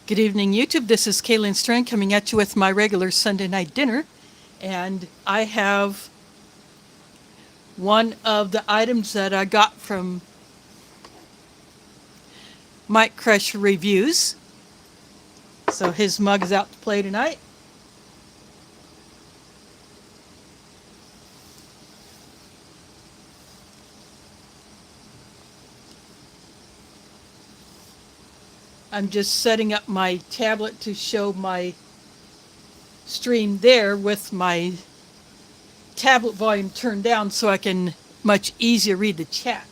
Good evening, YouTube. This is Kaylin Strang coming at you with my regular Sunday night dinner. And I have one of the items that I got from Mike Crush Reviews. So his mug is out to play tonight. I'm just setting up my tablet to show my stream there with my tablet volume turned down so I can much easier read the chat.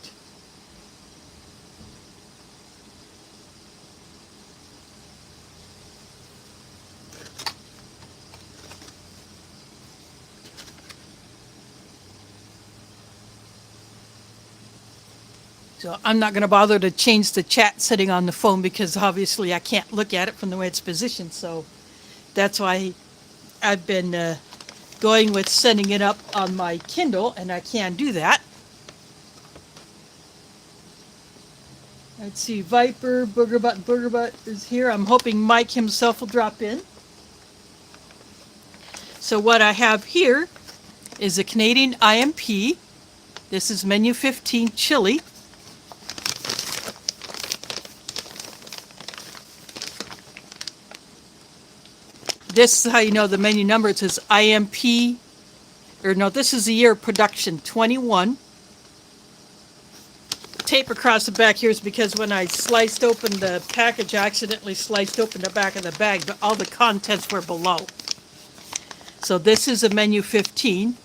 So I'm not going to bother to change the chat setting on the phone because obviously I can't look at it from the way it's positioned. So that's why I've been going with setting it up on my Kindle, and I can do that. Let's see, Viper, Booger Butt is here. I'm hoping Mike himself will drop in. So what I have here is a Canadian IMP. This is menu 15 chili. This is how you know the menu number. It says IMP, or no, this is the year of production, 21. Tape across the back here is because when I sliced open the package, I accidentally sliced open the back of the bag, but all the contents were below. So this is a menu 15.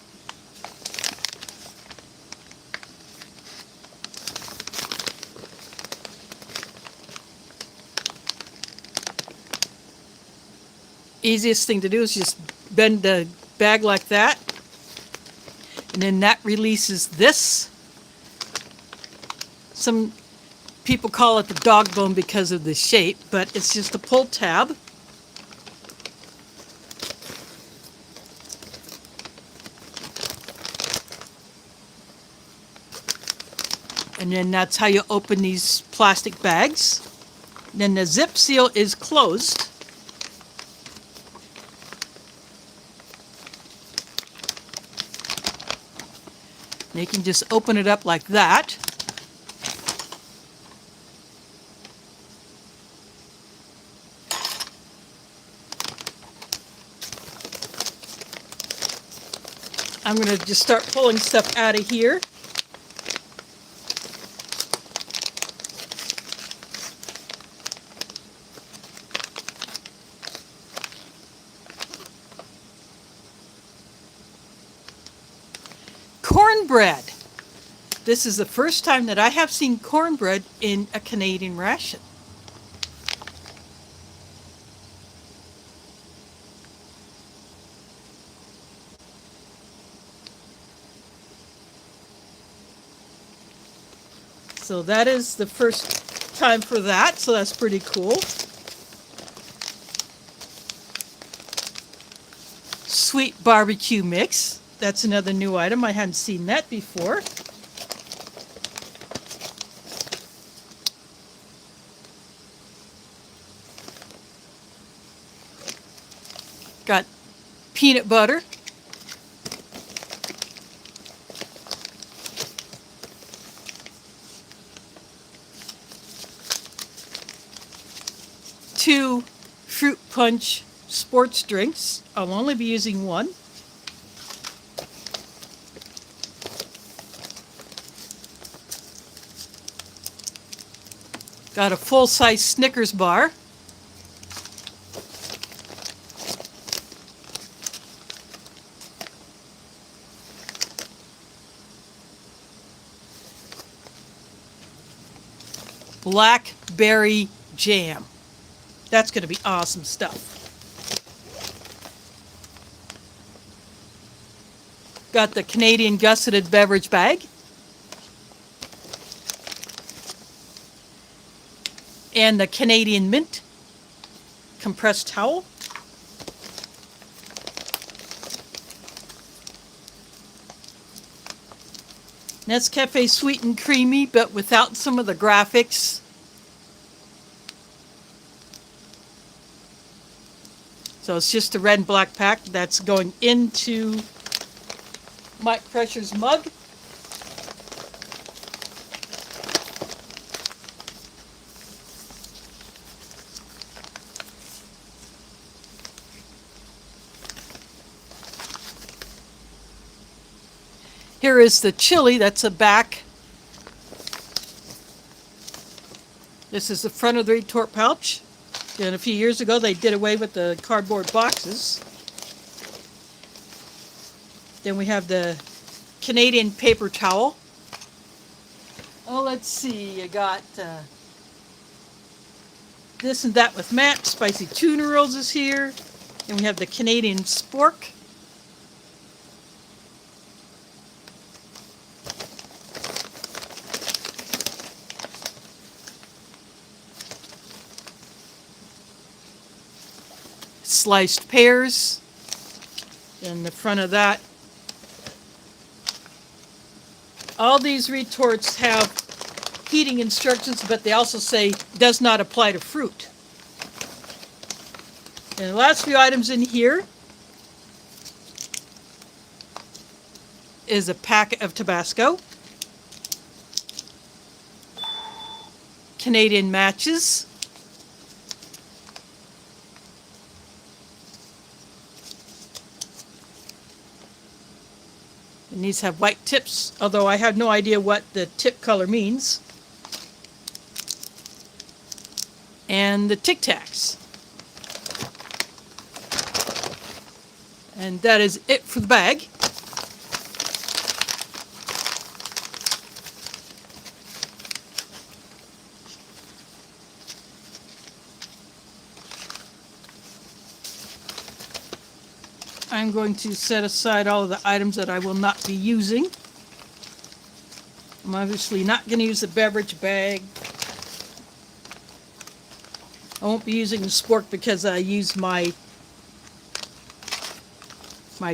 Easiest thing to do is just bend the bag like that, and then that releases this. Some people call it the dog bone because of the shape, but it's just a pull tab. And then that's how you open these plastic bags. Then the zip seal is closed. You can just open it up like that. I'm going to just start pulling stuff out of here. Cornbread. This is the first time that I have seen cornbread in a Canadian ration. So that is the first time for that, so that's pretty cool. Sweet barbecue mix. That's another new item. I hadn't seen that before. Got peanut butter. Two fruit punch sports drinks. I'll only be using one. Got a full-size Snickers bar. Blackberry jam. That's going to be awesome stuff. Got the Canadian gusseted beverage bag. And the Canadian mint compressed towel. Nescafe Sweet and Creamy, but without some of the graphics. So it's just a red and black pack that's going into Mike Pressure's mug. Here is the chili, that's a back. This is the front of the retort pouch. And a few years ago they did away with the cardboard boxes. Then we have the Canadian paper towel. Oh, let's see, I got this and that with Matt. Spicy tuna rolls is here. Then we have the Canadian spork. Sliced pears. In the front of that. All these retorts have heating instructions, but they also say does not apply to fruit. And the last few items in here is a packet of Tabasco, Canadian matches, and these have white tips, although I have no idea what the tip color means. And the Tic Tacs. And that is it for the bag. I'm going to set aside all of the items that I will not be using. I'm obviously not going to use the beverage bag. I won't be using the spork because I used my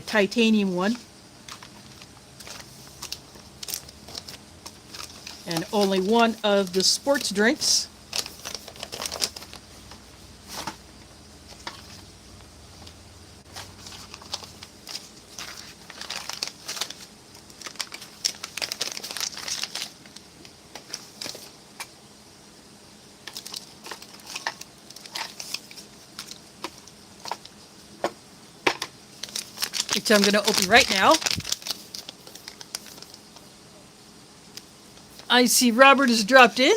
titanium one. And only one of the sports drinks. Which I'm going to open right now. I see Robert has dropped in.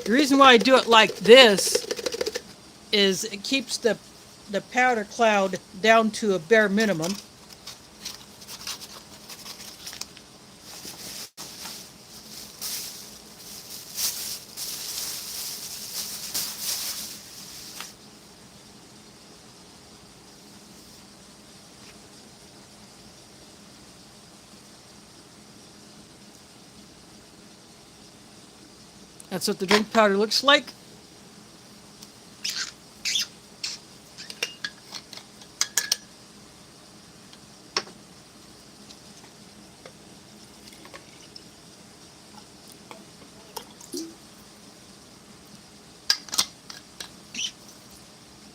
The reason why I do it like this is it keeps the powder cloud down to a bare minimum. That's what the drink powder looks like.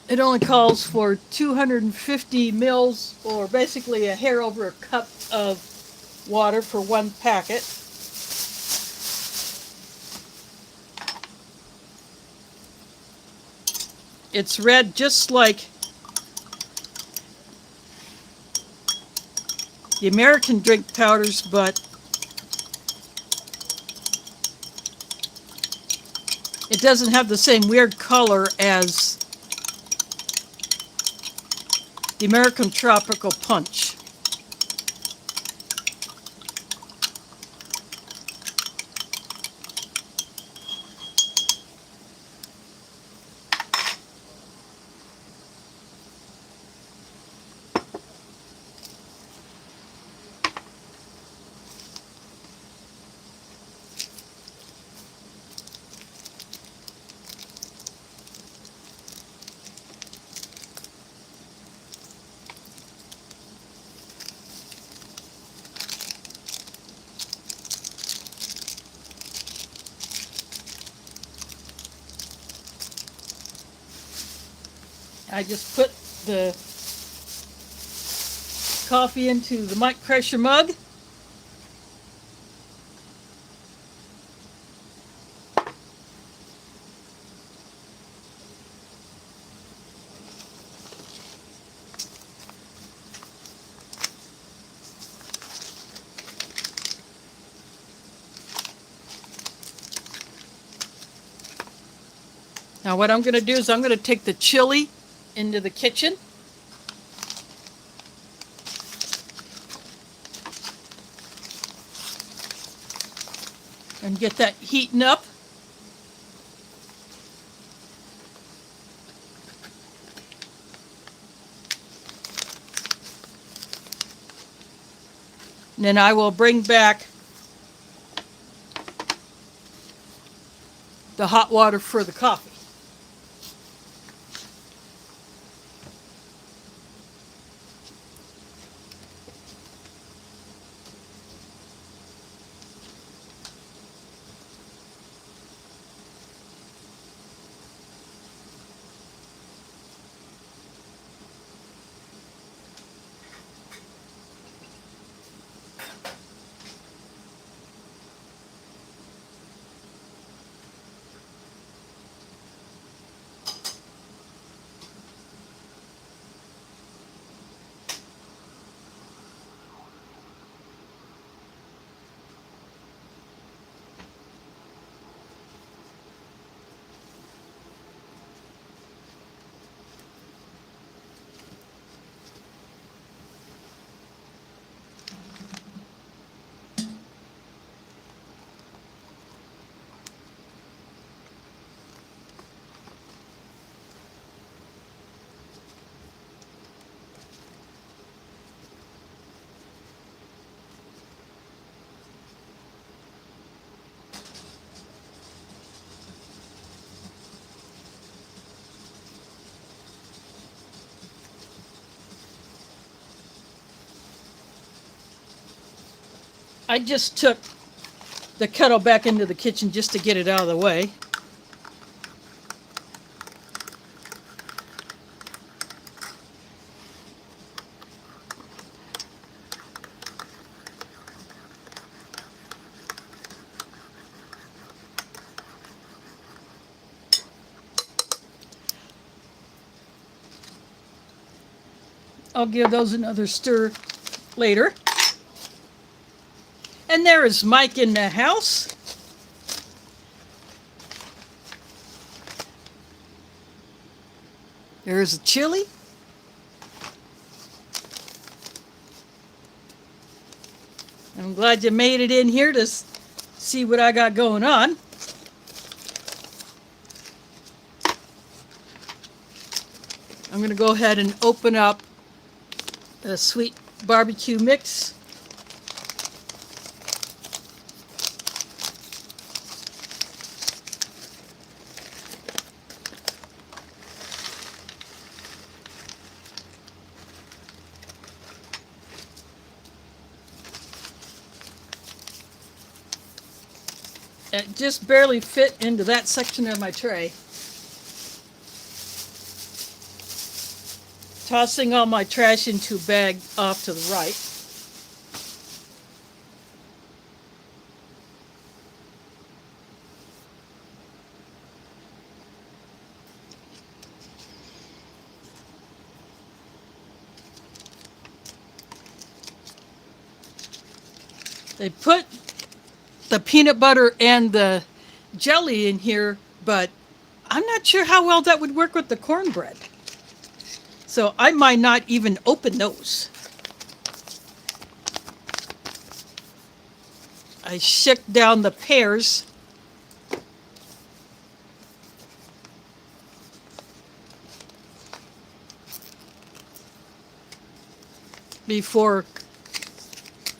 It only calls for 250 mils, or basically a hair over a cup of water for one packet. It's red just like the American drink powders, but it doesn't have the same weird color as the American Tropical Punch. I just put the coffee into the mic pressure mug. Now what I'm going to do is I'm going to take the chili into the kitchen. And get that heating up. And then I will bring back the hot water for the coffee. I just took the kettle back into the kitchen just to get it out of the way. I'll give those another stir later. And there is Mike in the house. There's a chili. I'm glad you made it in here to see what I got going on. I'm going to go ahead and open up the sweet barbecue mix. It just barely fit into that section of my tray. Tossing all my trash into a bag off to the right. They put the peanut butter and the jelly in here, but I'm not sure how well that would work with the cornbread. So I might not even open those. I shook down the pears. Before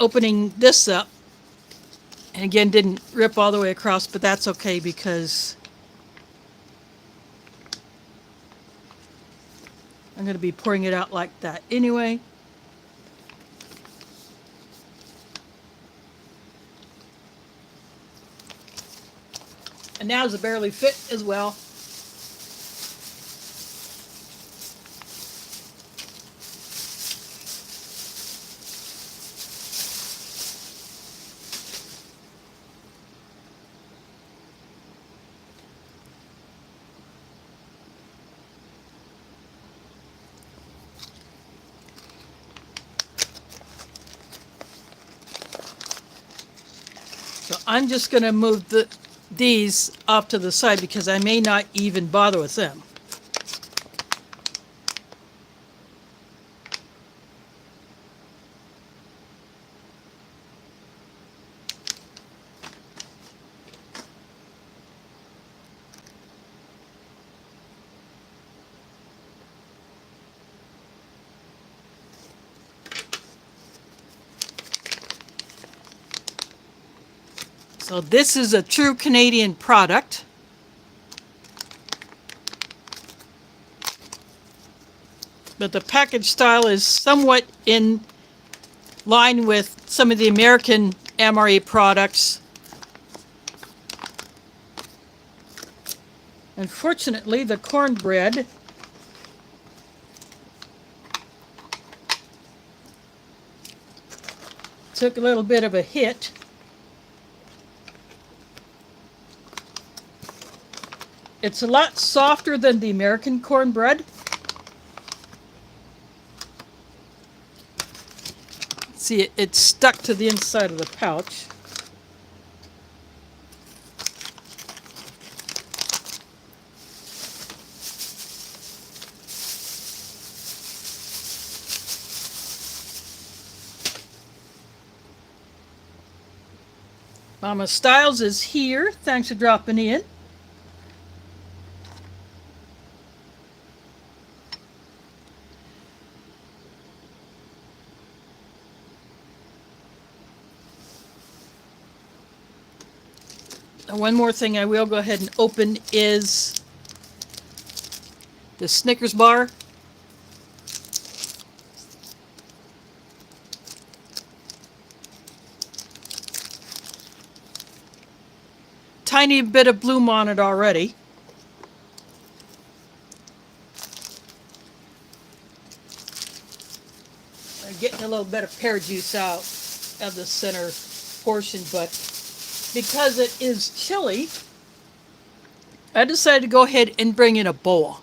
opening this up. And again, didn't rip all the way across, but that's okay because I'm going to be pouring it out like that anyway. And now it's barely fit as well. I'm just going to move these off to the side because I may not even bother with them. So this is a true Canadian product. But the package style is somewhat in line with some of the American MRE products. Unfortunately, the cornbread took a little bit of a hit. It's a lot softer than the American cornbread. See, it's stuck to the inside of the pouch. Mama Styles is here. Thanks for dropping in. One more thing I will go ahead and open is the Snickers bar. Tiny bit of bloom on it already. I'm getting a little bit of pear juice out of the center portion, but because it is chilly, I decided to go ahead and bring in a bowl.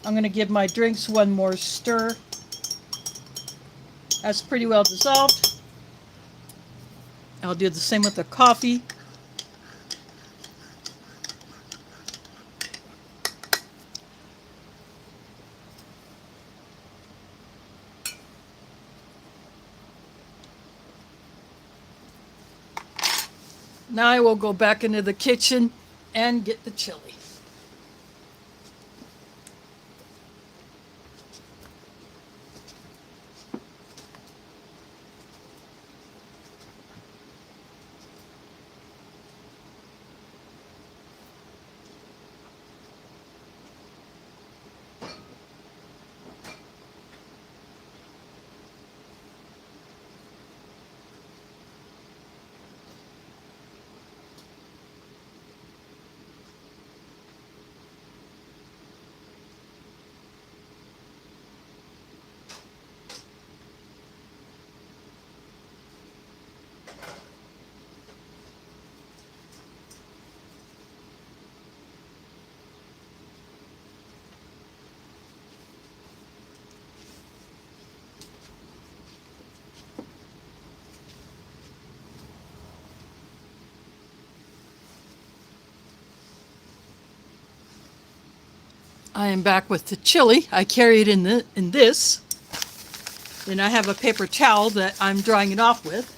I'm going to give my drinks one more stir. That's pretty well dissolved. I'll do the same with the coffee. Now I will go back into the kitchen and get the chili. I am back with the chili. I carry it in this. Then I have a paper towel that I'm drying it off with.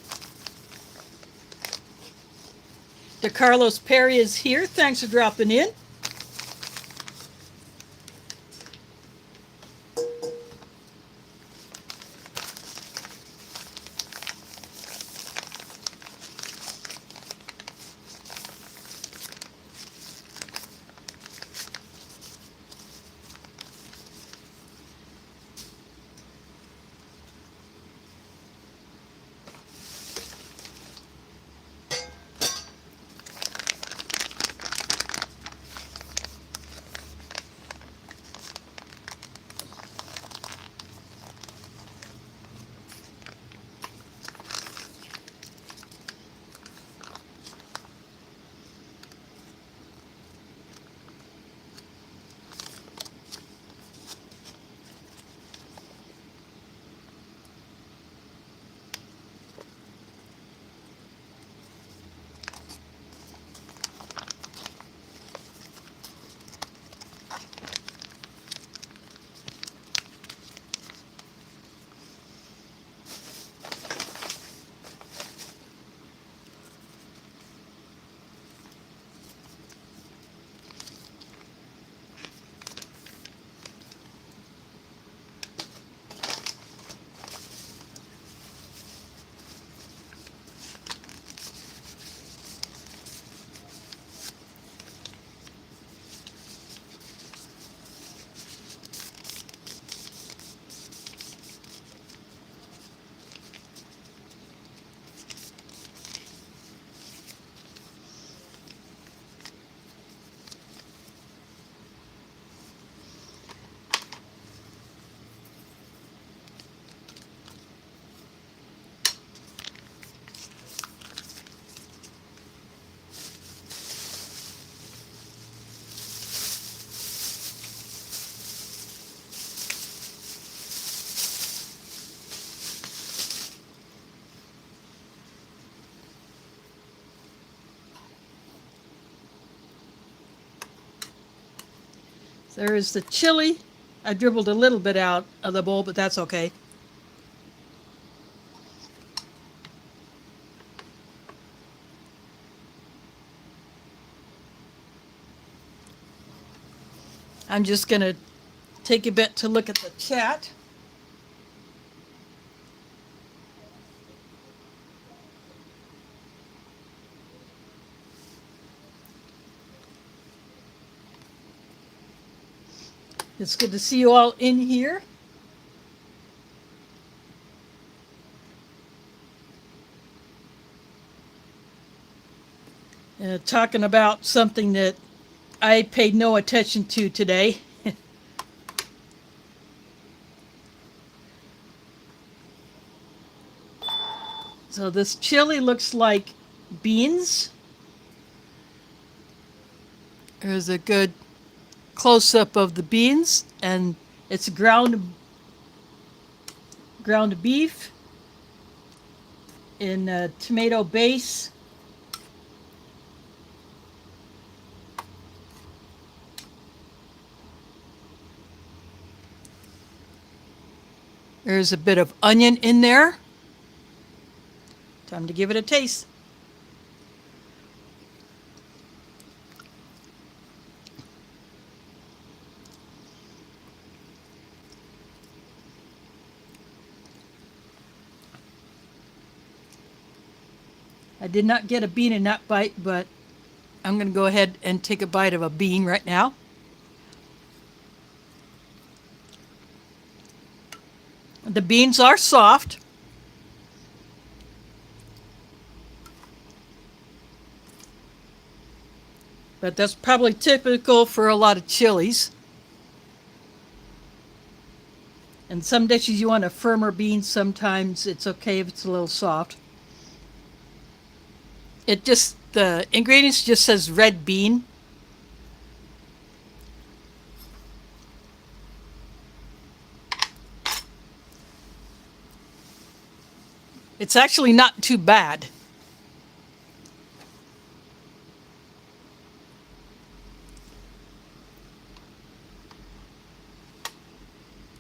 DeCarlos Perry is here. Thanks for dropping in. There is the chili. I dribbled a little bit out of the bowl, but that's okay. I'm just going to take a bit to look at the chat. It's good to see you all in here. Talking about something that I paid no attention to today. So this chili looks like beans. There's a good close-up of the beans, and it's ground beef in a tomato base. There's a bit of onion in there. Time to give it a taste. I did not get a bean in that bite, but I'm going to go ahead and take a bite of a bean right now. The beans are soft. But that's probably typical for a lot of chilies. And some dishes you want a firmer bean, sometimes it's okay if it's a little soft. The ingredients just says red bean. It's actually not too bad.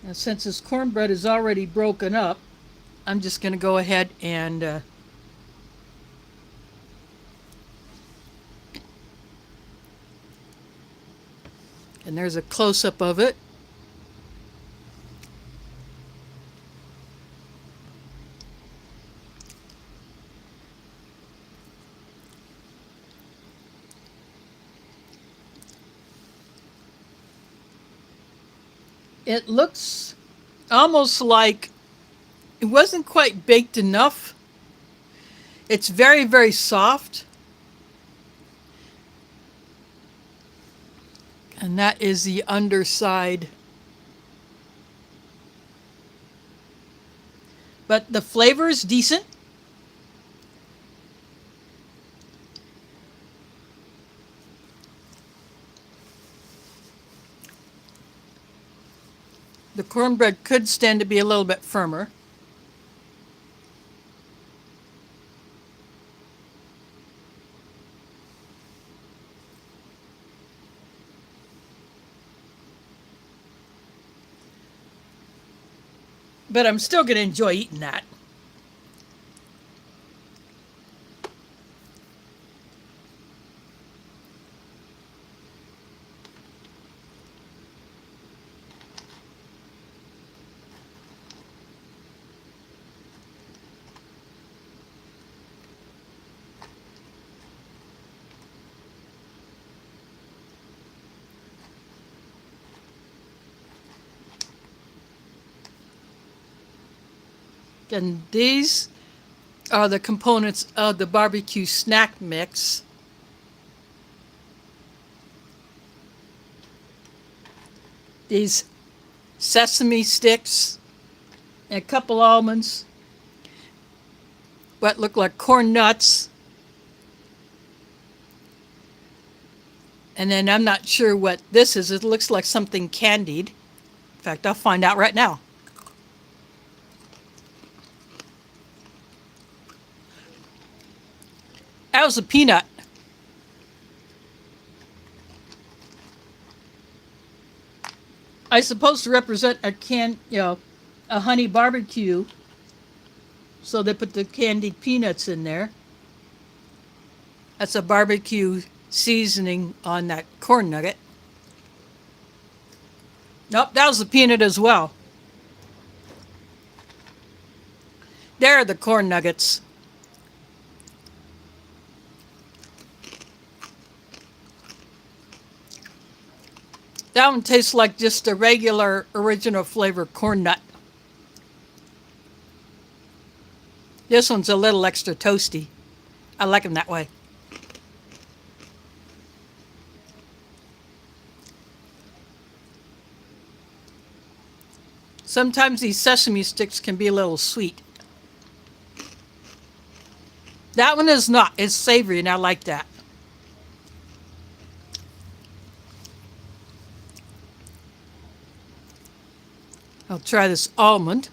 Now, since this cornbread is already broken up, I'm just going to go ahead and there's a close-up of it. It looks almost like it wasn't quite baked enough. It's very, very soft. And that is the underside. But the flavor is decent. The cornbread could stand to be a little bit firmer. But I'm still going to enjoy eating that. And these are the components of the barbecue snack mix. These sesame sticks, and a couple almonds, what look like corn nuts, and then I'm not sure what this is. It looks like something candied. In fact, I'll find out right now. That was a peanut. I supposed to represent a a honey barbecue. So they put the candied peanuts in there. That's a barbecue seasoning on that corn nugget. Nope, that was the peanut as well. There are the corn nuggets. That one tastes like just a regular original flavor corn nut. This one's a little extra toasty. I like them that way. Sometimes these sesame sticks can be a little sweet. That one is not. It's savory, and I like that. I'll try this almond.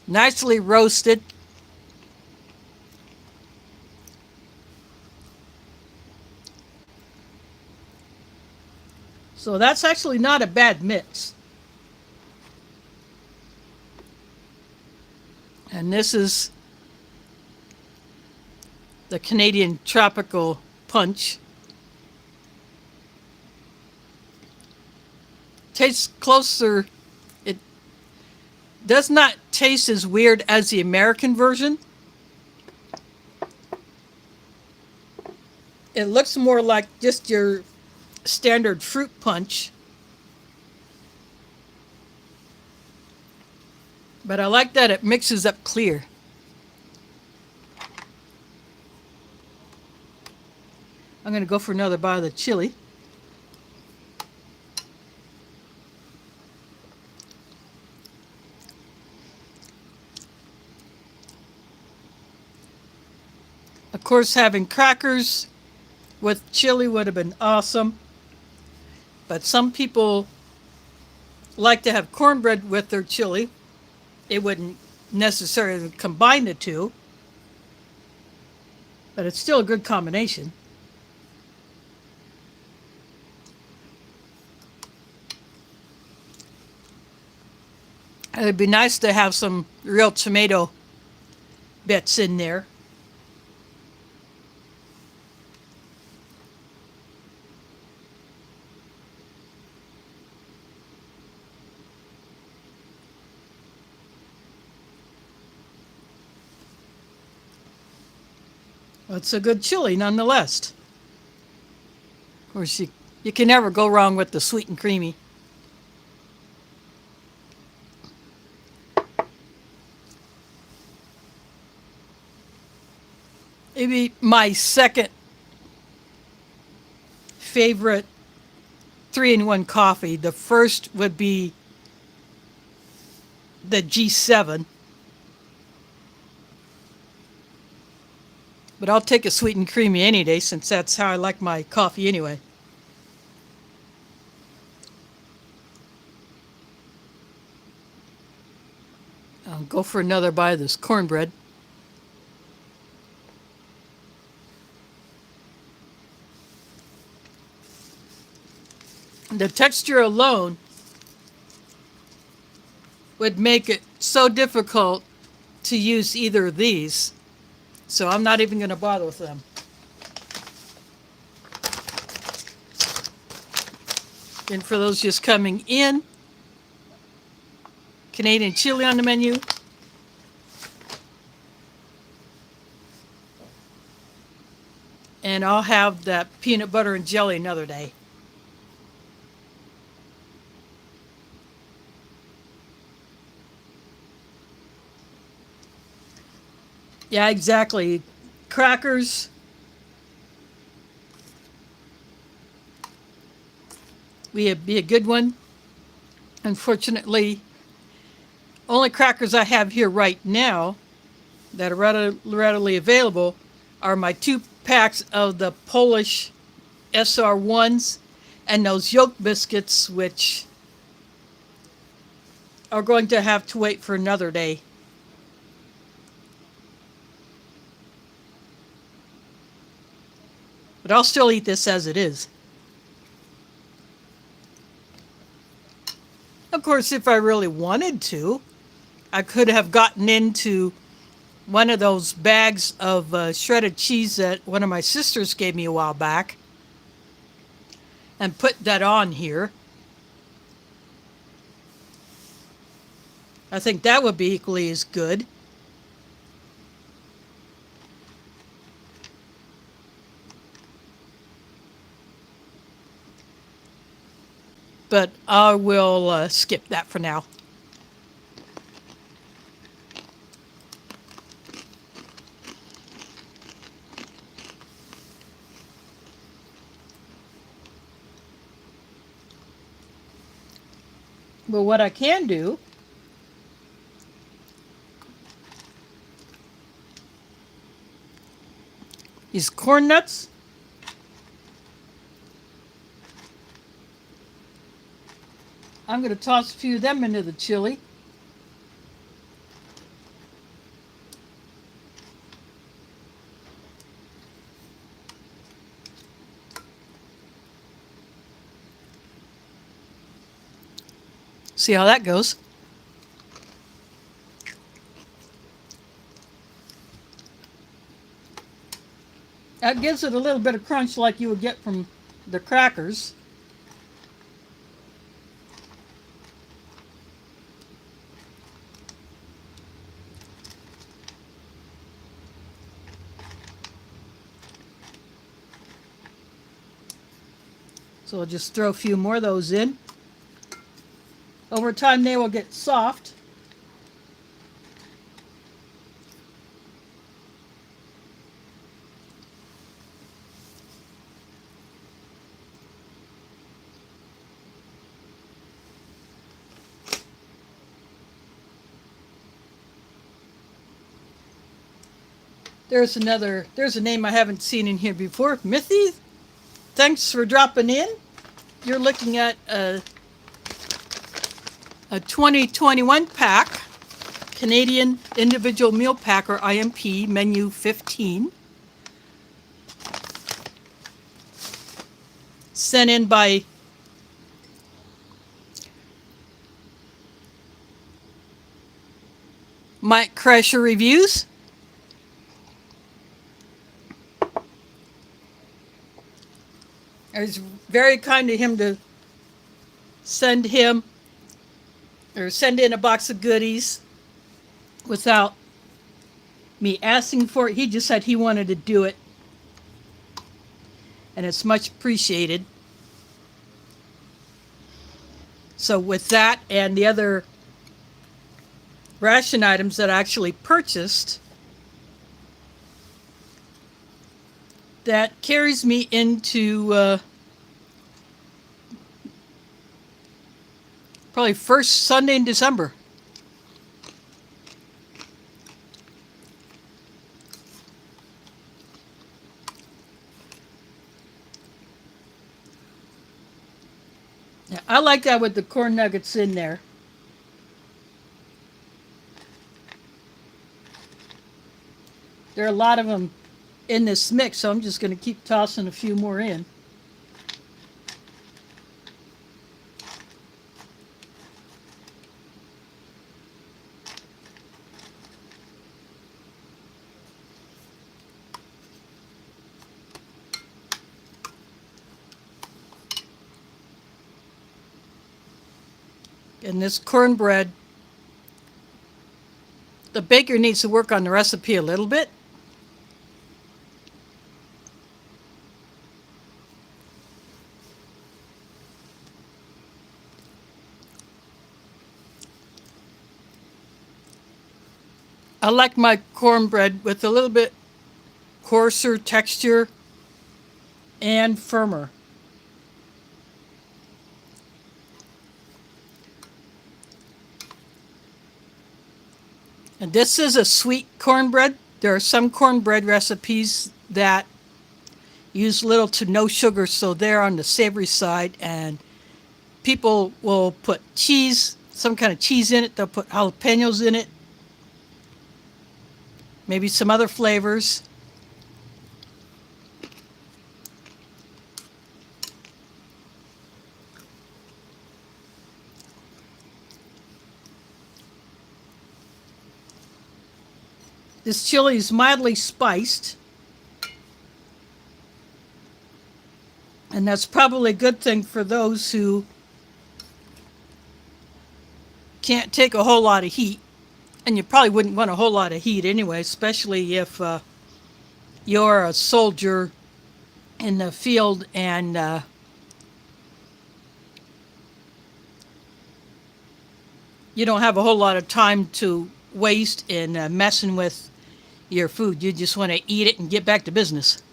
Nicely roasted. So that's actually not a bad mix. And this is the Canadian Tropical Punch. Tastes closer. It does not taste as weird as the American version. It looks more like just your standard fruit punch. But I like that it mixes up clear. I'm going to go for another bite of the chili. Of course, having crackers with chili would have been awesome. But some people like to have cornbread with their chili. It wouldn't necessarily combine the two, but it's still a good combination. It'd be nice to have some real tomato bits in there. It's a good chili nonetheless. Of course, you can never go wrong with the sweet and creamy. Maybe my second favorite 3-in-1 coffee. The first would be the G7. But I'll take a sweet and creamy any day since that's how I like my coffee anyway. I'll go for another bite of this cornbread. The texture alone would make it so difficult to use either of these. So I'm not even going to bother with them. And for those just coming in, Canadian chili on the menu. And I'll have that peanut butter and jelly another day. Yeah, exactly. Crackers. Would be a good one. Unfortunately, only crackers I have here right now that are readily available are my 2 packs of the Polish SR1s and those yolk biscuits, which are going to have to wait for another day. But I'll still eat this as it is. course, if I really wanted to, I could have gotten into one of those bags of shredded cheese that one of my sisters gave me a while back and put that on here. I think that would be equally as good. But I will skip that for now. But what I can do is corn nuts. I'm going to toss a few of them into the chili. See how that goes. That gives it a little bit of crunch like you would get from the crackers. So I'll just throw a few more of those in. Over time they will get soft. There's a name I haven't seen in here before. Mithy, thanks for dropping in. You're looking at a 2021 pack, Canadian Individual Meal Pack, or IMP, menu 15. Sent in by Mike Crasher Reviews. It was very kind of him to send in a box of goodies without me asking for it. He just said he wanted to do it, and it's much appreciated. So with that and the other ration items that I actually purchased, that carries me into probably first Sunday in December. Yeah, I like that with the corn nuggets in there. There are a lot of them in this mix, so I'm just going to keep tossing a few more in. And this cornbread, the baker needs to work on the recipe a little bit. I like my cornbread with a little bit coarser texture and firmer. And this is a sweet cornbread. There are some cornbread recipes that use little to no sugar, so they're on the savory side, and people will put cheese, some kind of cheese in it. They'll put jalapenos in it, maybe some other flavors. This chili is mildly spiced, and that's probably a good thing for those who can't take a whole lot of heat. And you probably wouldn't want a whole lot of heat anyway, especially if you're a soldier in the field and you don't have a whole lot of time to waste in messing with your food. You just want to eat it and get back to business.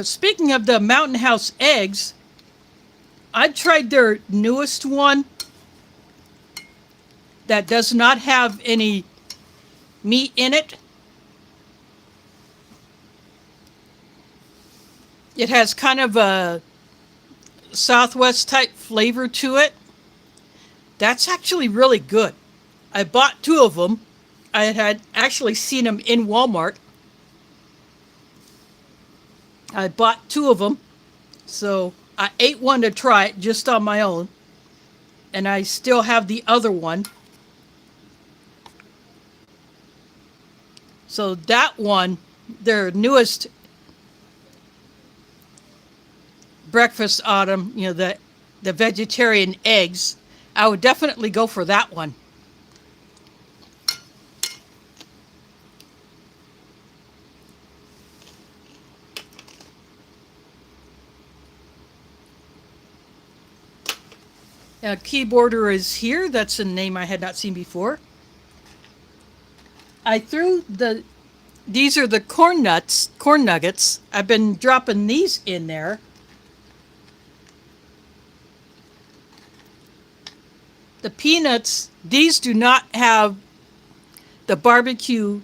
Speaking of the Mountain House eggs, I tried their newest one that does not have any meat in it. It has kind of a Southwest type flavor to it. That's actually really good. I bought two of them. I had actually seen them in Walmart. I bought two of them. So I ate one to try it just on my own. And I still have the other one. So that one, their newest breakfast autumn, the vegetarian eggs, I would definitely go for that one. Keyboarder is here. That's a name I had not seen before. These are the corn nuggets. I've been dropping these in there. The peanuts, these do not have the barbecue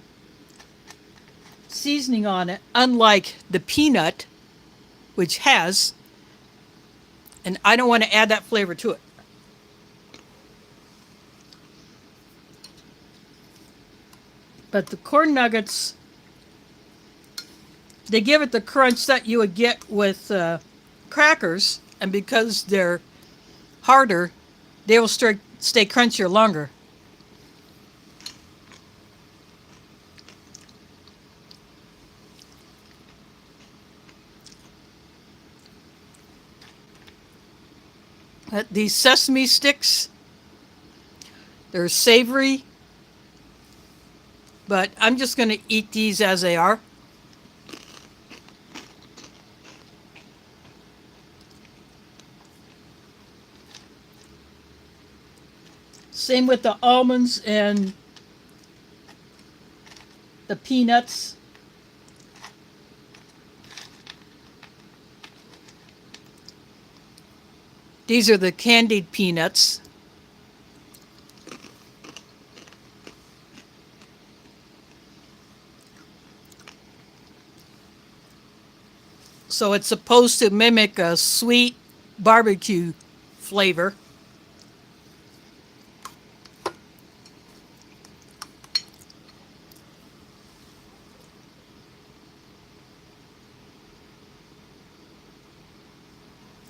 seasoning on it, unlike the peanut, which has, and I don't want to add that flavor to it. But the corn nuggets, they give it the crunch that you would get with crackers, and because they're harder, they will stay crunchier longer. These sesame sticks, they're savory, but I'm just going to eat these as they are. Same with the almonds and the peanuts. These are the candied peanuts. So it's supposed to mimic a sweet barbecue flavor.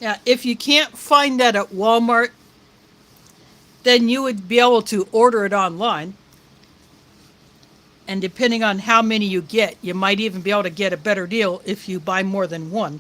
Yeah, if you can't find that at Walmart, then you would be able to order it online. And depending on how many you get, you might even be able to get a better deal if you buy more than one.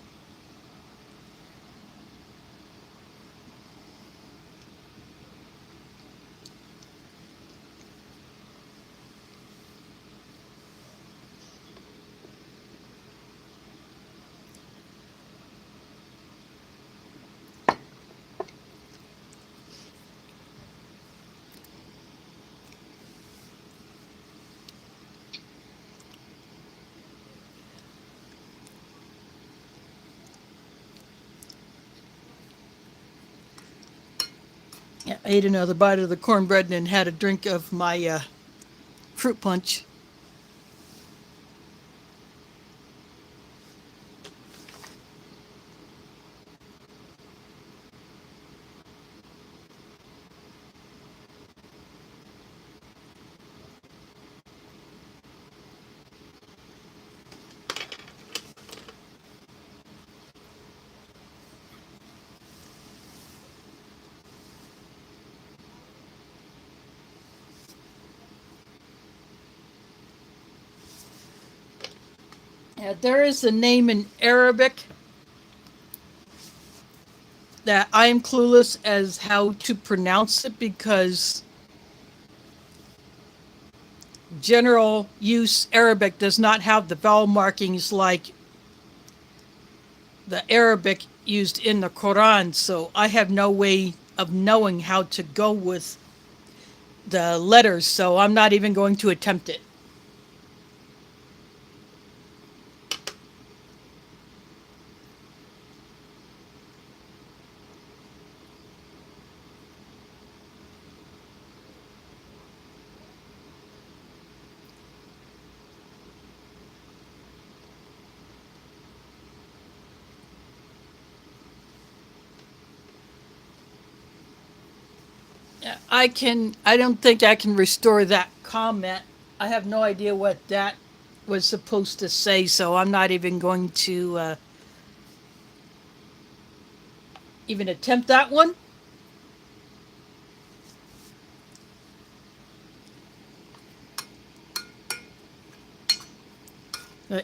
I ate another bite of the cornbread and then had a drink of my fruit punch. There is a name in Arabic that I am clueless as how to pronounce it because general use Arabic does not have the vowel markings like the Arabic used in the Quran, so I have no way of knowing how to go with the letters, so I'm not even going to attempt it. I don't think I can restore that comment. I have no idea what that was supposed to say, so I'm not even going to even attempt that one.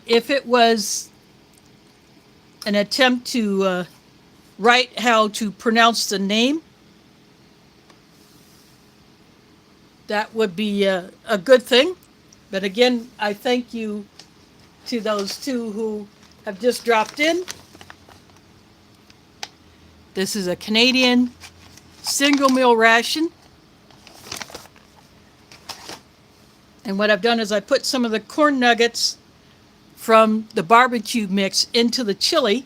If it was an attempt to write how to pronounce the name, that would be a good thing. But again, I thank you to those two who have just dropped in. This is a Canadian single meal ration. And what I've done is I put some of the corn nuggets from the barbecue mix into the chili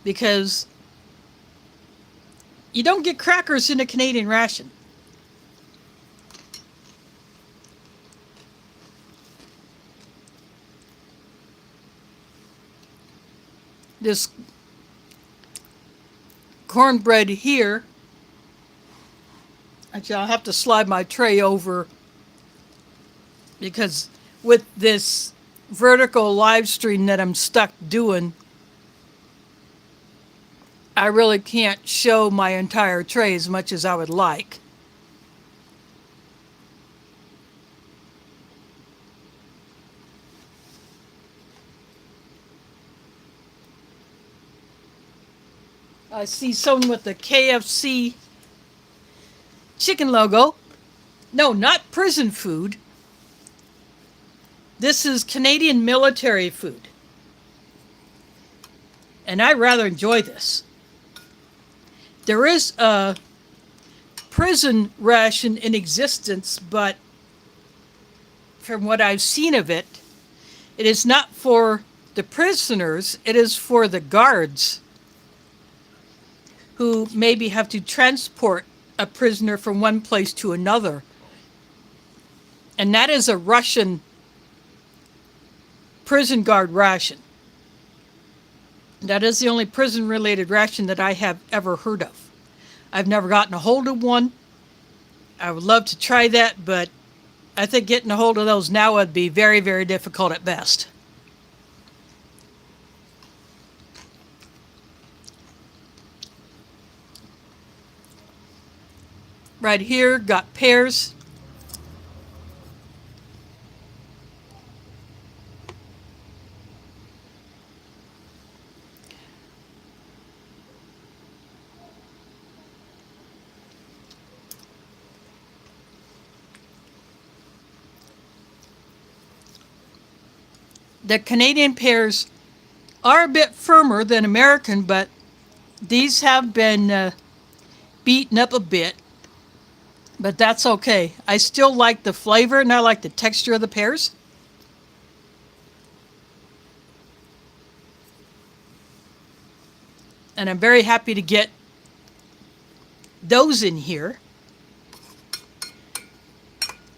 because you don't get crackers in a Canadian ration. This cornbread here, actually I'll have to slide my tray over because with this vertical live stream that I'm stuck doing, I really can't show my entire tray as much as I would like. I see someone with the KFC chicken logo. No, not prison food. This is Canadian military food. And I rather enjoy this. There is a prison ration in existence, but from what I've seen of it, it is not for the prisoners, it is for the guards who maybe have to transport a prisoner from one place to another. And that is a Russian prison guard ration. That is the only prison-related ration that I have ever heard of. I've never gotten a hold of one. I would love to try that, but I think getting a hold of those now would be very, very difficult at best. Right here, got pears. The Canadian pears are a bit firmer than American, but these have been beaten up a bit. But that's okay. I still like the flavor and I like the texture of the pears. And I'm very happy to get those in here.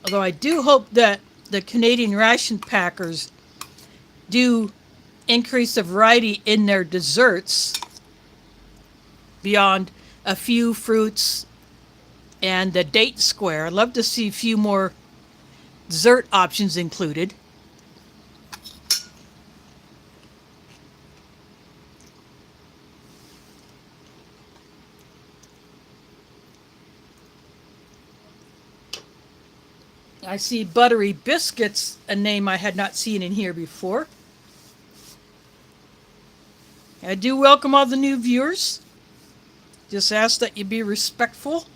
Although I do hope that the Canadian ration packers do increase the variety in their desserts beyond a few fruits and the date square. I'd love to see a few more dessert options included. I see buttery biscuits, a name I had not seen in here before. I do welcome all the new viewers. Just ask that you be respectful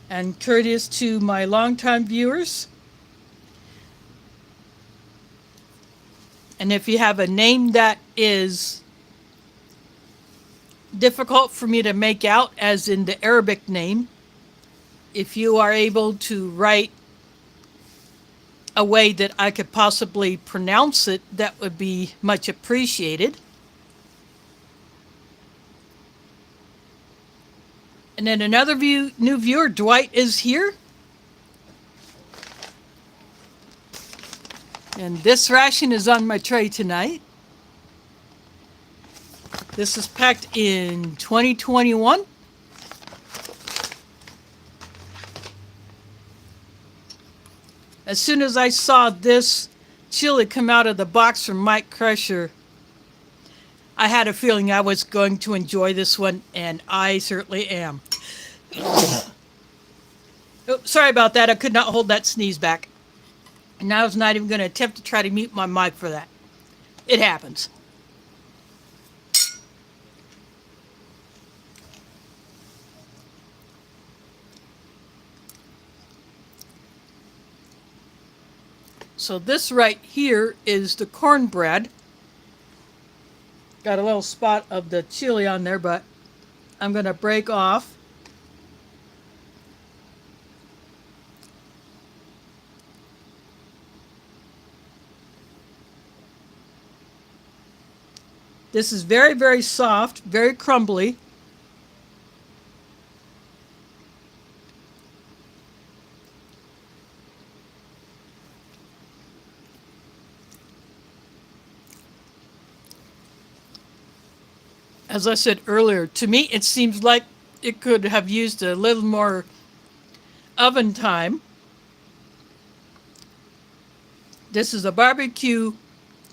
and courteous to my longtime viewers. And if you have a name that is difficult for me to make out, as in the Arabic name, if you are able to write a way that I could possibly pronounce it, that would be much appreciated. And then another new viewer, Dwight, is here. And this ration is on my tray tonight. This is packed in 2021. As soon as I saw this chili come out of the box from Mike Crusher, I had a feeling I was going to enjoy this one, and I certainly am. Oh, sorry about that. I could not hold that sneeze back. And I was not even going to attempt to try to mute my mic for that. It happens. So this right here is the cornbread. Got a little spot of the chili on there, but I'm going to break off. This is very, very soft, very crumbly. As I said earlier, to me it seems like it could have used a little more oven time. This is a barbecue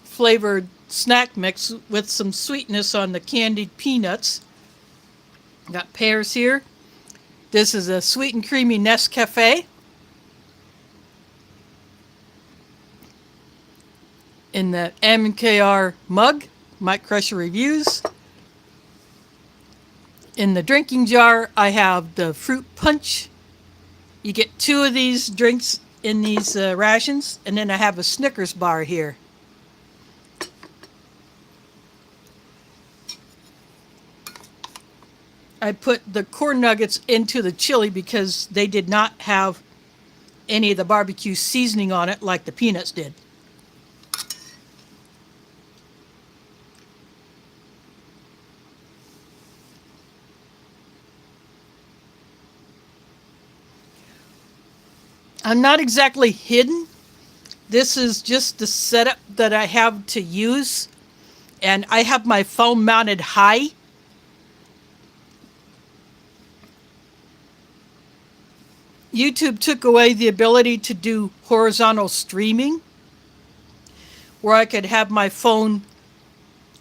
flavored snack mix with some sweetness on the candied peanuts. Got pears here. This is a sweet and creamy Nescafe. In the MKR mug, Mike Crusher Reviews. In the drinking jar, I have the fruit punch. You get 2 of these drinks in these rations, and then I have a Snickers bar here. I put the corn nuggets into the chili because they did not have any of the barbecue seasoning on it like the peanuts did. I'm not exactly hidden. This is just the setup that I have to use. And I have my phone mounted high. YouTube took away the ability to do horizontal streaming, where I could have my phone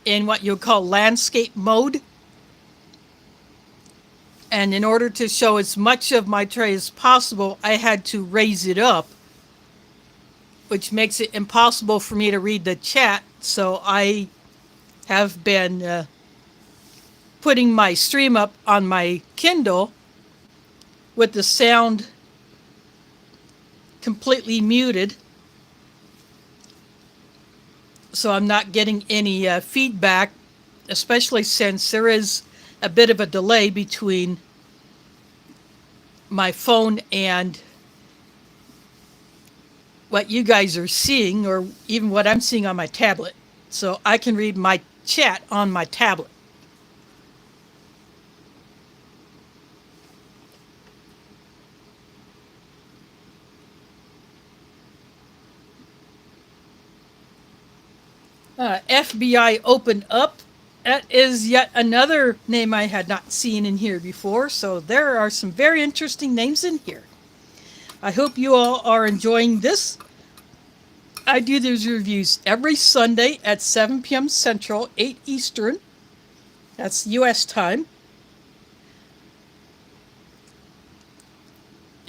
in what you'll call landscape mode. And in order to show as much of my tray as possible, I had to raise it up, which makes it impossible for me to read the chat. So I have been putting my stream up on my Kindle with the sound completely muted, so I'm not getting any feedback, especially since there is a bit of a delay between my phone and what you guys are seeing, or even what I'm seeing on my tablet. So I can read my chat on my tablet. FBI Open Up. That is yet another name I had not seen in here before, so there are some very interesting names in here. I hope you all are enjoying this. I do these reviews every Sunday at 7 p.m. Central, 8 Eastern. That's U.S. time.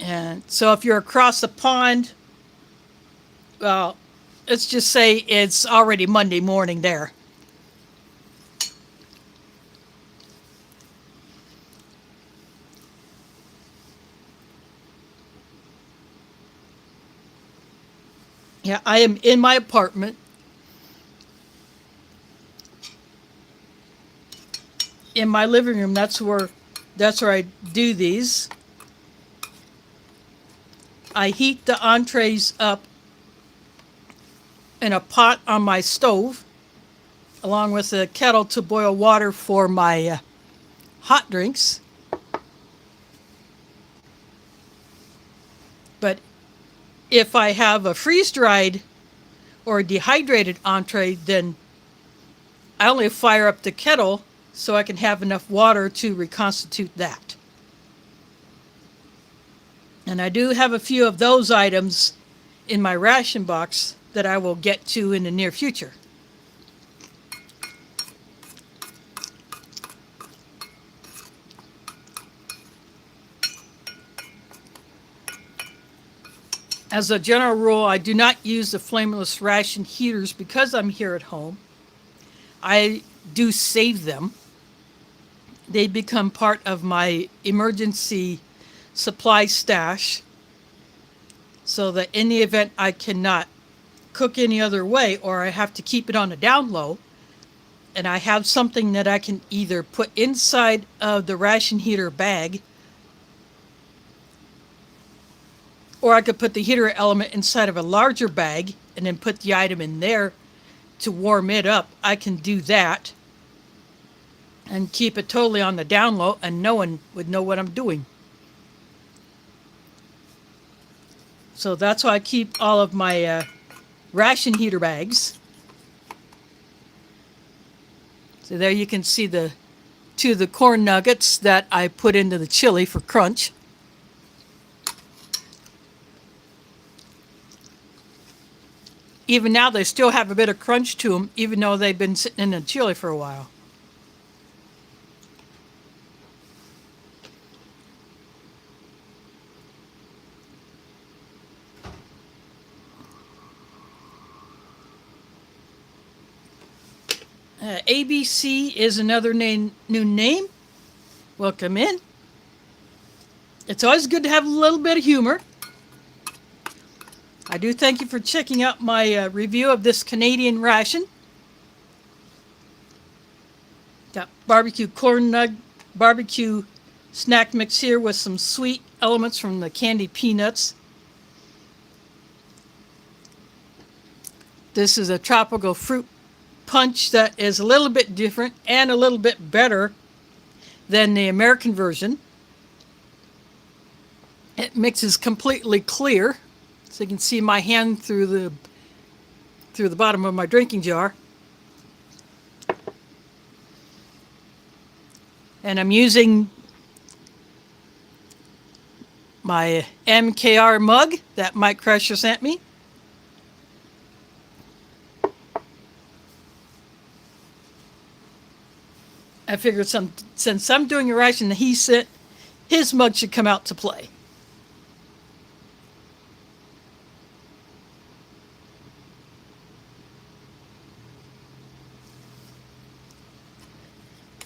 And so if you're across the pond, well, let's just say it's already Monday morning there. Yeah, I am in my apartment. In my living room, that's where I do these. I heat the entrees up in a pot on my stove, along with a kettle to boil water for my hot drinks. But if I have a freeze-dried or a dehydrated entree, then I only fire up the kettle so I can have enough water to reconstitute that. And I do have a few of those items in my ration box that I will get to in the near future. As a general rule, I do not use the flameless ration heaters because I'm here at home. I do save them. They become part of my emergency supply stash so that in the event I cannot cook any other way or I have to keep it on a down low, and I have something that I can either put inside of the ration heater bag, or I could put the heater element inside of a larger bag and then put the item in there to warm it up. I can do that and keep it totally on the down low, and no one would know what I'm doing. So that's why I keep all of my ration heater bags. So there you can see the two of the corn nuggets that I put into the chili for crunch. Even now they still have a bit of crunch to them, even though they've been sitting in the chili for a while. ABC is another new name. Welcome in. It's always good to have a little bit of humor. I do thank you for checking out my review of this Canadian ration. Got barbecue snack mix here with some sweet elements from the candied peanuts. This is a tropical fruit punch that is a little bit different and a little bit better than the American version. It mixes completely clear, so you can see my hand through the bottom of my drinking jar. And I'm using my MKR mug that Mike Crusher sent me. I figured since I'm doing a ration that he sent, his mug should come out to play.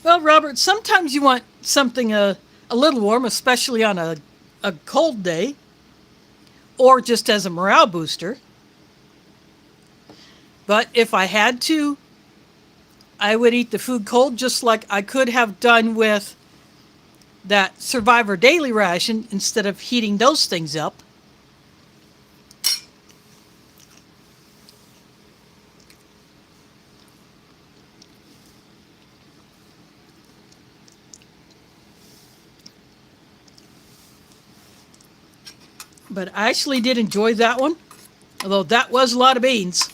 Well, Robert, sometimes you want something a little warm, especially on a cold day, or just as a morale booster. But if I had to, I would eat the food cold, just like I could have done with that Survivor Daily Ration instead of heating those things up. But I actually did enjoy that one, although that was a lot of beans.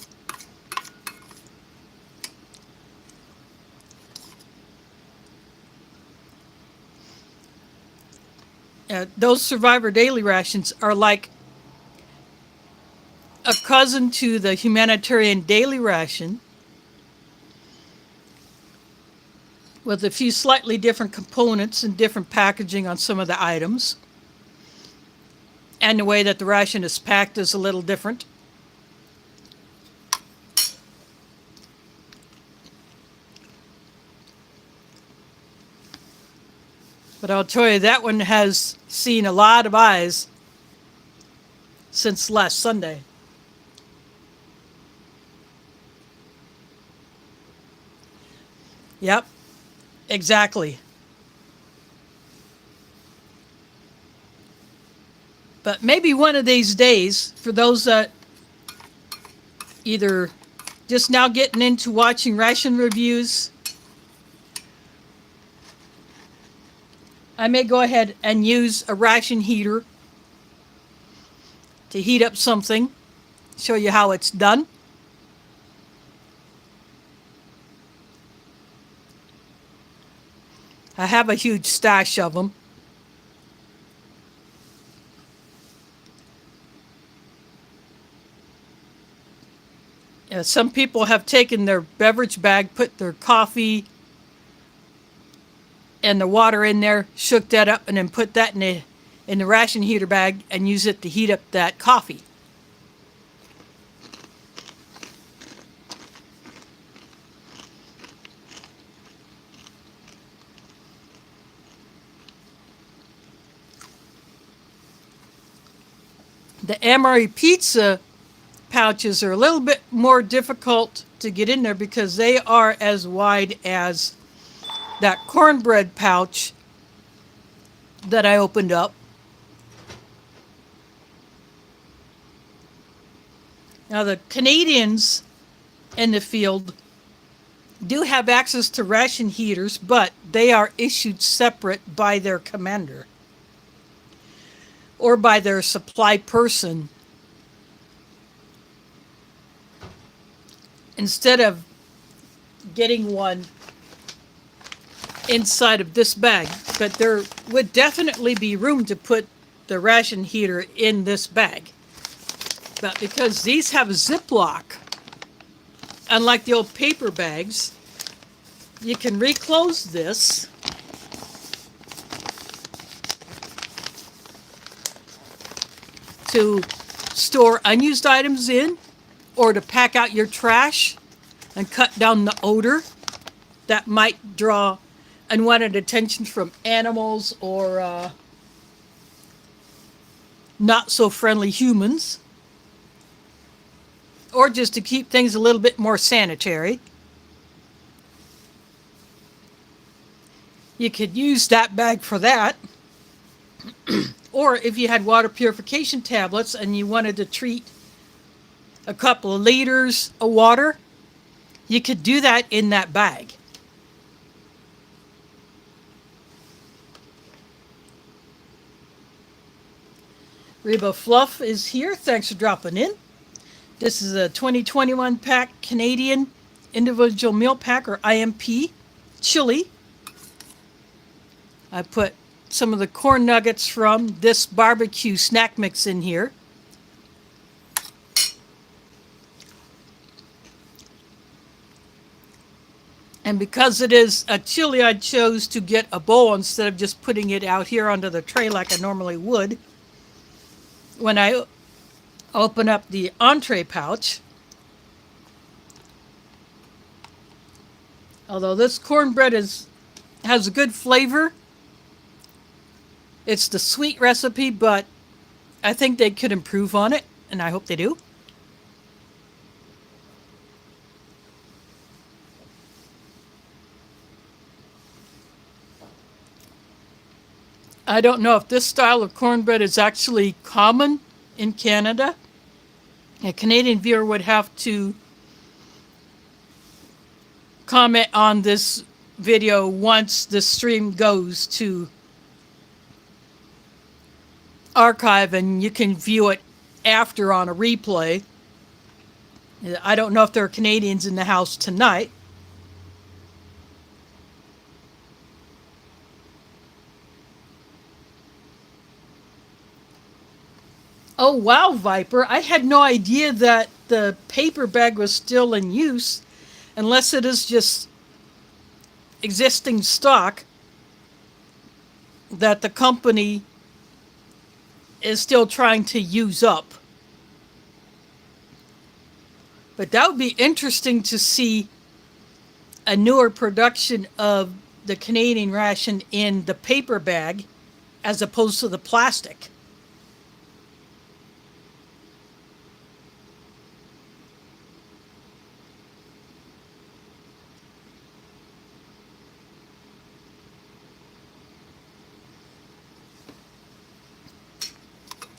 Those Survivor Daily Rations are like a cousin to the Humanitarian Daily Ration, with a few slightly different components and different packaging on some of the items. And the way that the ration is packed is a little different. But I'll tell you, that one has seen a lot of eyes since last Sunday. Yep, exactly. But maybe one of these days, for those that either just now getting into watching ration reviews, I may go ahead and use a ration heater to heat up something, show you how it's done. I have a huge stash of them. Some people have taken their beverage bag, put their coffee and the water in there, shook that up, and then put that in the ration heater bag and use it to heat up that coffee. The Amory pizza pouches are a little bit more difficult to get in there because they are as wide as that cornbread pouch that I opened up. Now the Canadians in the field do have access to ration heaters, but they are issued separate by their commander or by their supply person. Instead of getting one inside of this bag, but there would definitely be room to put the ration heater in this bag. But because these have a Ziploc, unlike the old paper bags, you can reclose this to store unused items in, or to pack out your trash and cut down the odor that might draw unwanted attention from animals or not so friendly humans, or just to keep things a little bit more sanitary. You could use that bag for that. Or if you had water purification tablets and you wanted to treat a couple of liters of water, you could do that in that bag. Reba Fluff is here. Thanks for dropping in. This is a 2021 pack Canadian individual meal pack, or IMP chili. I put some of the corn nuggets from this barbecue snack mix in here. And because it is a chili, I chose to get a bowl instead of just putting it out here onto the tray like I normally would. When I open up the entree pouch, although this cornbread has a good flavor, it's the sweet recipe, but I think they could improve on it, and I hope they do. I don't know if this style of cornbread is actually common in Canada. A Canadian viewer would have to comment on this video once the stream goes to archive and you can view it after on a replay. I don't know if there are Canadians in the house tonight. Oh, wow, Viper. I had no idea that the paper bag was still in use, unless it is just existing stock that the company is still trying to use up. But that would be interesting to see a newer production of the Canadian ration in the paper bag as opposed to the plastic.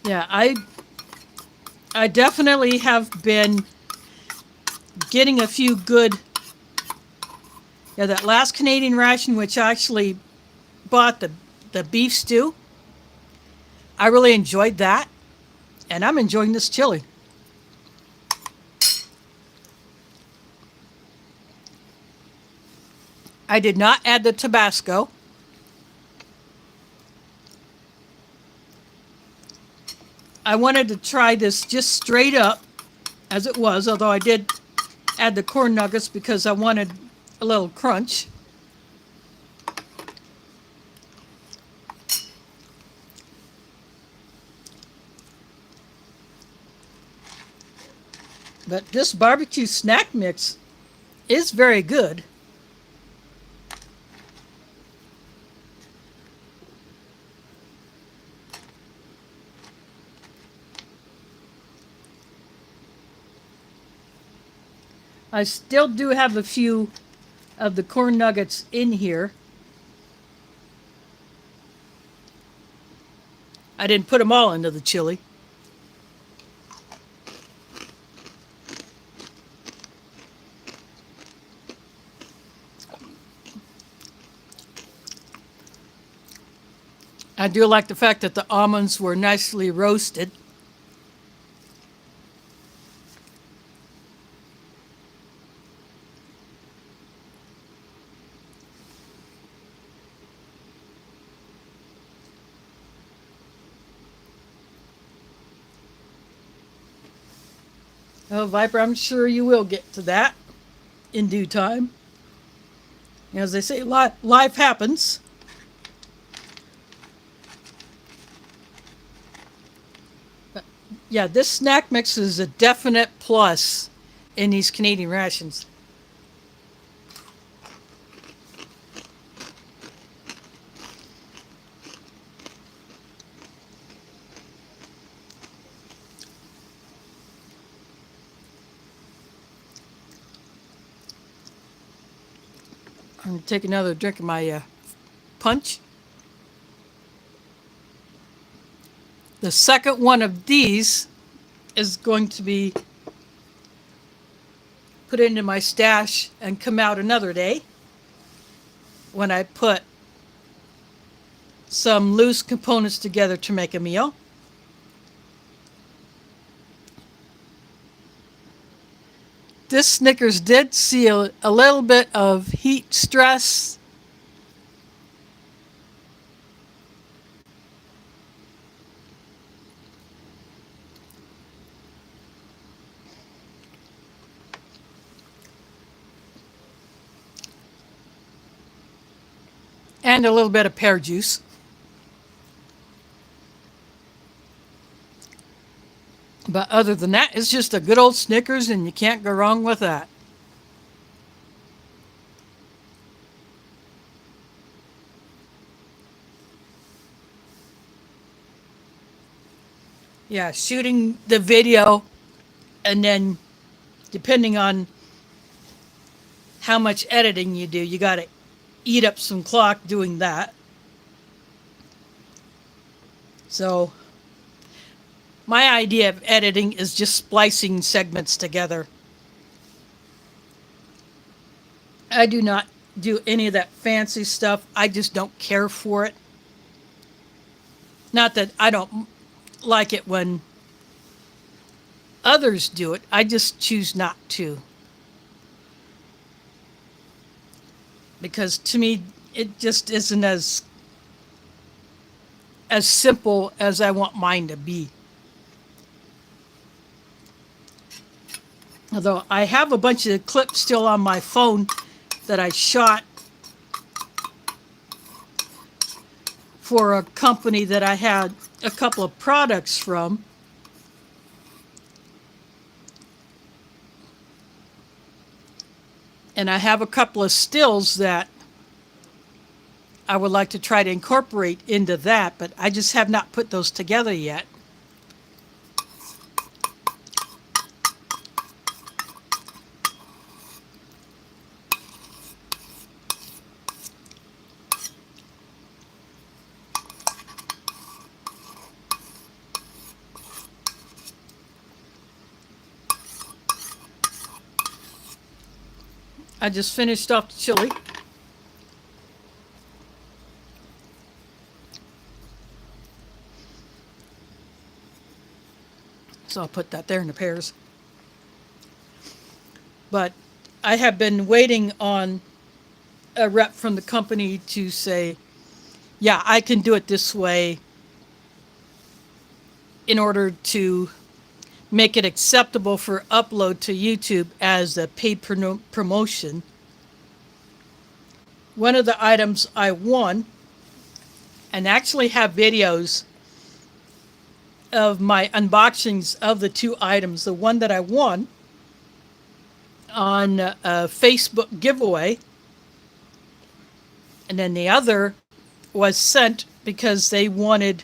Yeah, I definitely have been getting a few good. Yeah, that last Canadian ration, which I actually bought the beef stew, I really enjoyed that, and I'm enjoying this chili. I did not add the Tabasco. I wanted to try this just straight up as it was, although I did add the corn nuggets because I wanted a little crunch. But this barbecue snack mix is very good. I still do have a few of the corn nuggets in here. I didn't put them all into the chili. I do like the fact that the almonds were nicely roasted. Oh, Viper, I'm sure you will get to that in due time. As they say, life happens. But yeah, this snack mix is a definite plus in these Canadian rations. I'm going to take another drink of my punch. The second one of these is going to be put into my stash and come out another day when I put some loose components together to make a meal. This Snickers did see a little bit of heat stress. And a little bit of pear juice. But other than that, it's just a good old Snickers, and you can't go wrong with that. Yeah, shooting the video, and then depending on how much editing you do, you got to eat up some clock doing that. So my idea of editing is just splicing segments together. I do not do any of that fancy stuff. I just don't care for it. Not that I don't like it when others do it. I just choose not to. Because to me, it just isn't as simple as I want mine to be. Although I have a bunch of clips still on my phone that I shot for a company that I had a couple of products from. And I have a couple of stills that I would like to try to incorporate into that, but I just have not put those together yet. I just finished off the chili. So I'll put that there in the pairs. But I have been waiting on a rep from the company to say, yeah, I can do it this way in order to make it acceptable for upload to YouTube as a paid promotion. One of the items I won, and actually have videos of my unboxings of the two items. The one that I won on a Facebook giveaway, and then the other was sent because they wanted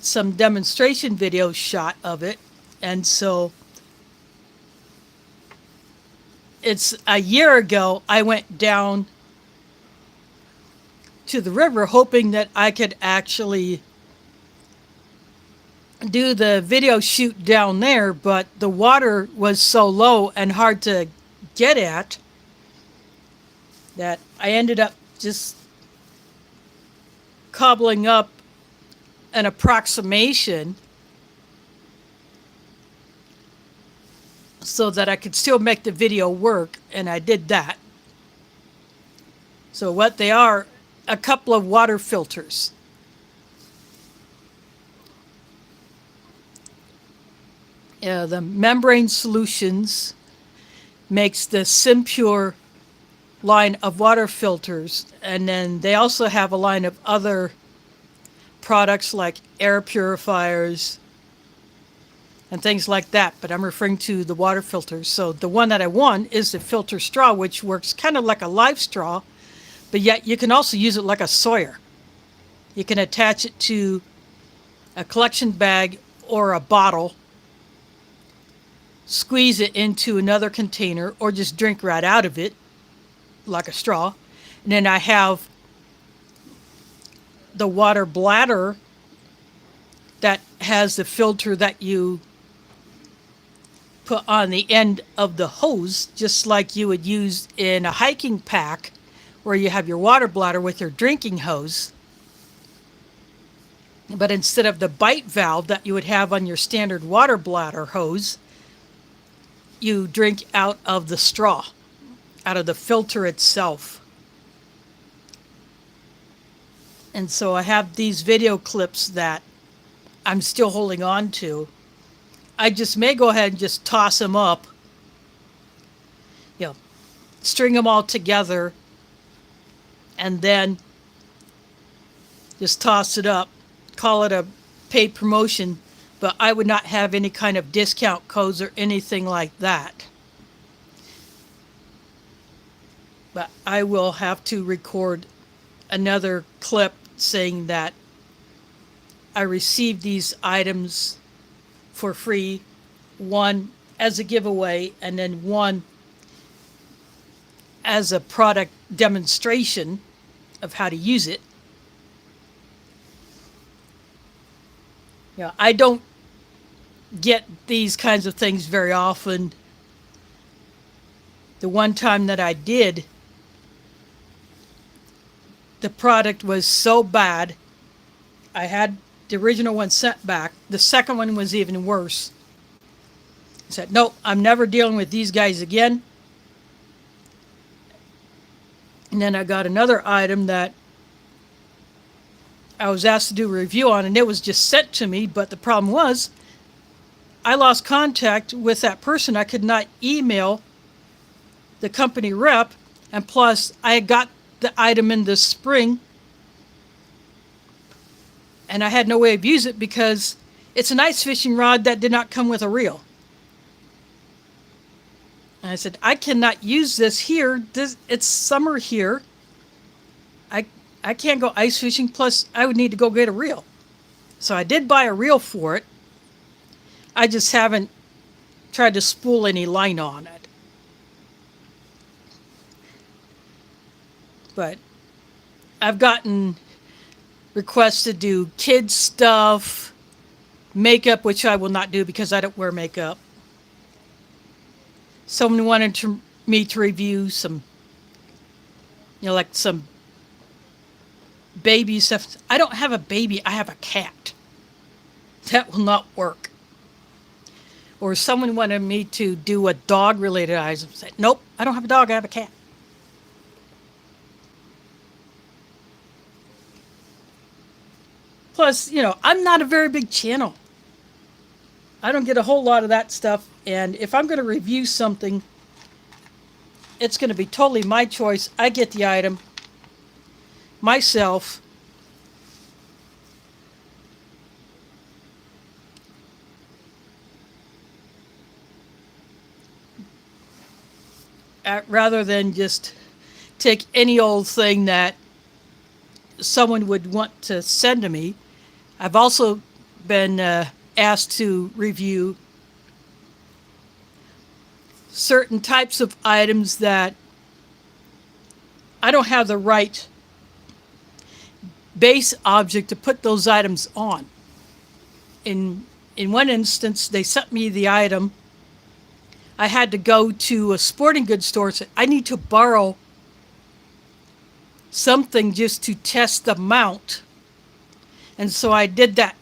some demonstration video shot of it. And so it's a year ago I went down to the river hoping that I could actually do the video shoot down there, but the water was so low and hard to get at that I ended up just cobbling up an approximation so that I could still make the video work, and I did that. So what they are, a couple of water filters. The Membrane Solutions makes the Simpure line of water filters, and then they also have a line of other products like air purifiers and things like that, but I'm referring to the water filters. So the one that I won is the filter straw, which works kind of like a live straw, but yet you can also use it like a Sawyer. You can attach it to a collection bag or a bottle, squeeze it into another container, or just drink right out of it like a straw. And then I have the water bladder that has the filter that you put on the end of the hose, just like you would use in a hiking pack where you have your water bladder with your drinking hose. But instead of the bite valve that you would have on your standard water bladder hose, you drink out of the straw, out of the filter itself. And so I have these video clips that I'm still holding on to. I just may go ahead and just toss them up, string them all together, and then just toss it up, call it a paid promotion, but I would not have any kind of discount codes or anything like that. But I will have to record another clip saying that I received these items for free, one as a giveaway and then one as a product demonstration of how to use it. I don't get these kinds of things very often. The one time that I did, the product was so bad, I had the original one sent back. The second one was even worse. I said, nope, I'm never dealing with these guys again. And then I got another item that I was asked to do a review on, and it was just sent to me, but the problem was I lost contact with that person. I could not email the company rep, and plus I got the item in the spring and I had no way of using it because it's an ice fishing rod that did not come with a reel. And I said, I cannot use this here. It's summer here. I can't go ice fishing. Plus, I would need to go get a reel. So I did buy a reel for it. I just haven't tried to spool any line on it. But I've gotten requests to do kids stuff, makeup, which I will not do because I don't wear makeup. Someone wanted me to review some, like some baby stuff. I don't have a baby, I have a cat. That will not work. Or someone wanted me to do a dog related item. I said, nope, I don't have a dog, I have a cat. Plus, I'm not a very big channel. I don't get a whole lot of that stuff. And if I'm going to review something, it's going to be totally my choice. I get the item myself. Rather than just take any old thing that someone would want to send to me. I've also been asked to review certain types of items that I don't have the right base object to put those items on. In one instance, they sent me the item. I had to go to a sporting goods store and say, I need to borrow something just to test the mount. And so I did that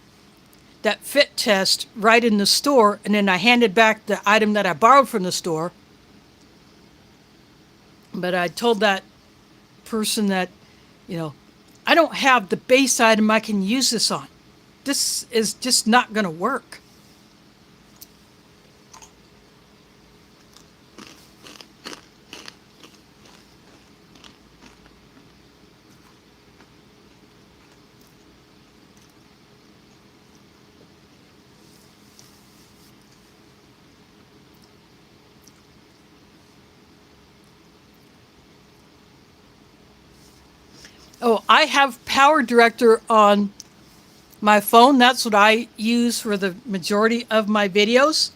fit test right in the store, and then I handed back the item that I borrowed from the store. But I told that person that, I don't have the base item I can use this on. This is just not going to work. Oh, I have Power Director on my phone. That's what I use for the majority of my videos.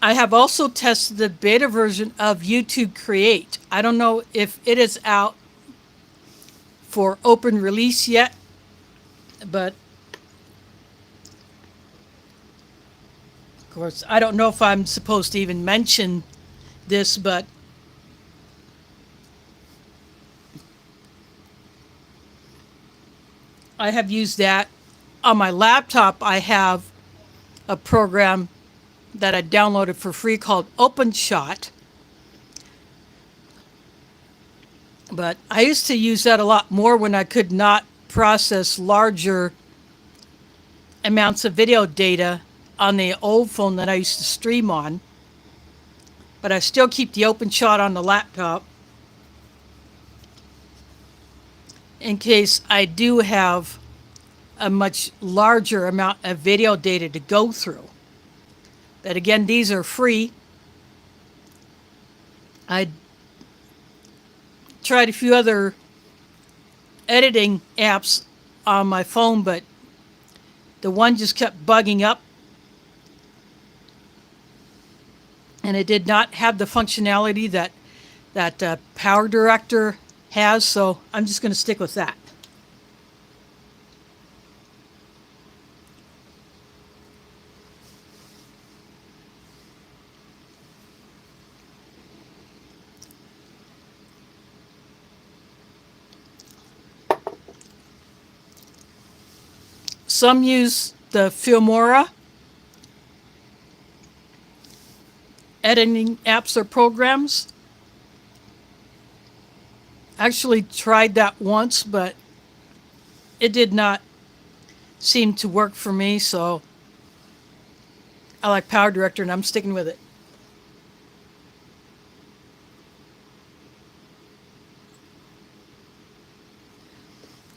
I have also tested the beta version of YouTube Create. I don't know if it is out for open release yet, but of course, I don't know if I'm supposed to even mention this, but I have used that. On my laptop, I have a program that I downloaded for free called OpenShot. But I used to use that a lot more when I could not process larger amounts of video data on the old phone that I used to stream on. But I still keep the OpenShot on the laptop in case I do have a much larger amount of video data to go through. But again, these are free. I tried a few other editing apps on my phone, but the one just kept bugging up. And it did not have the functionality that Power Director has, so I'm just going to stick with that. Some use the Filmora editing apps or programs. Actually tried that once, but it did not seem to work for me, so I like Power Director and I'm sticking with it.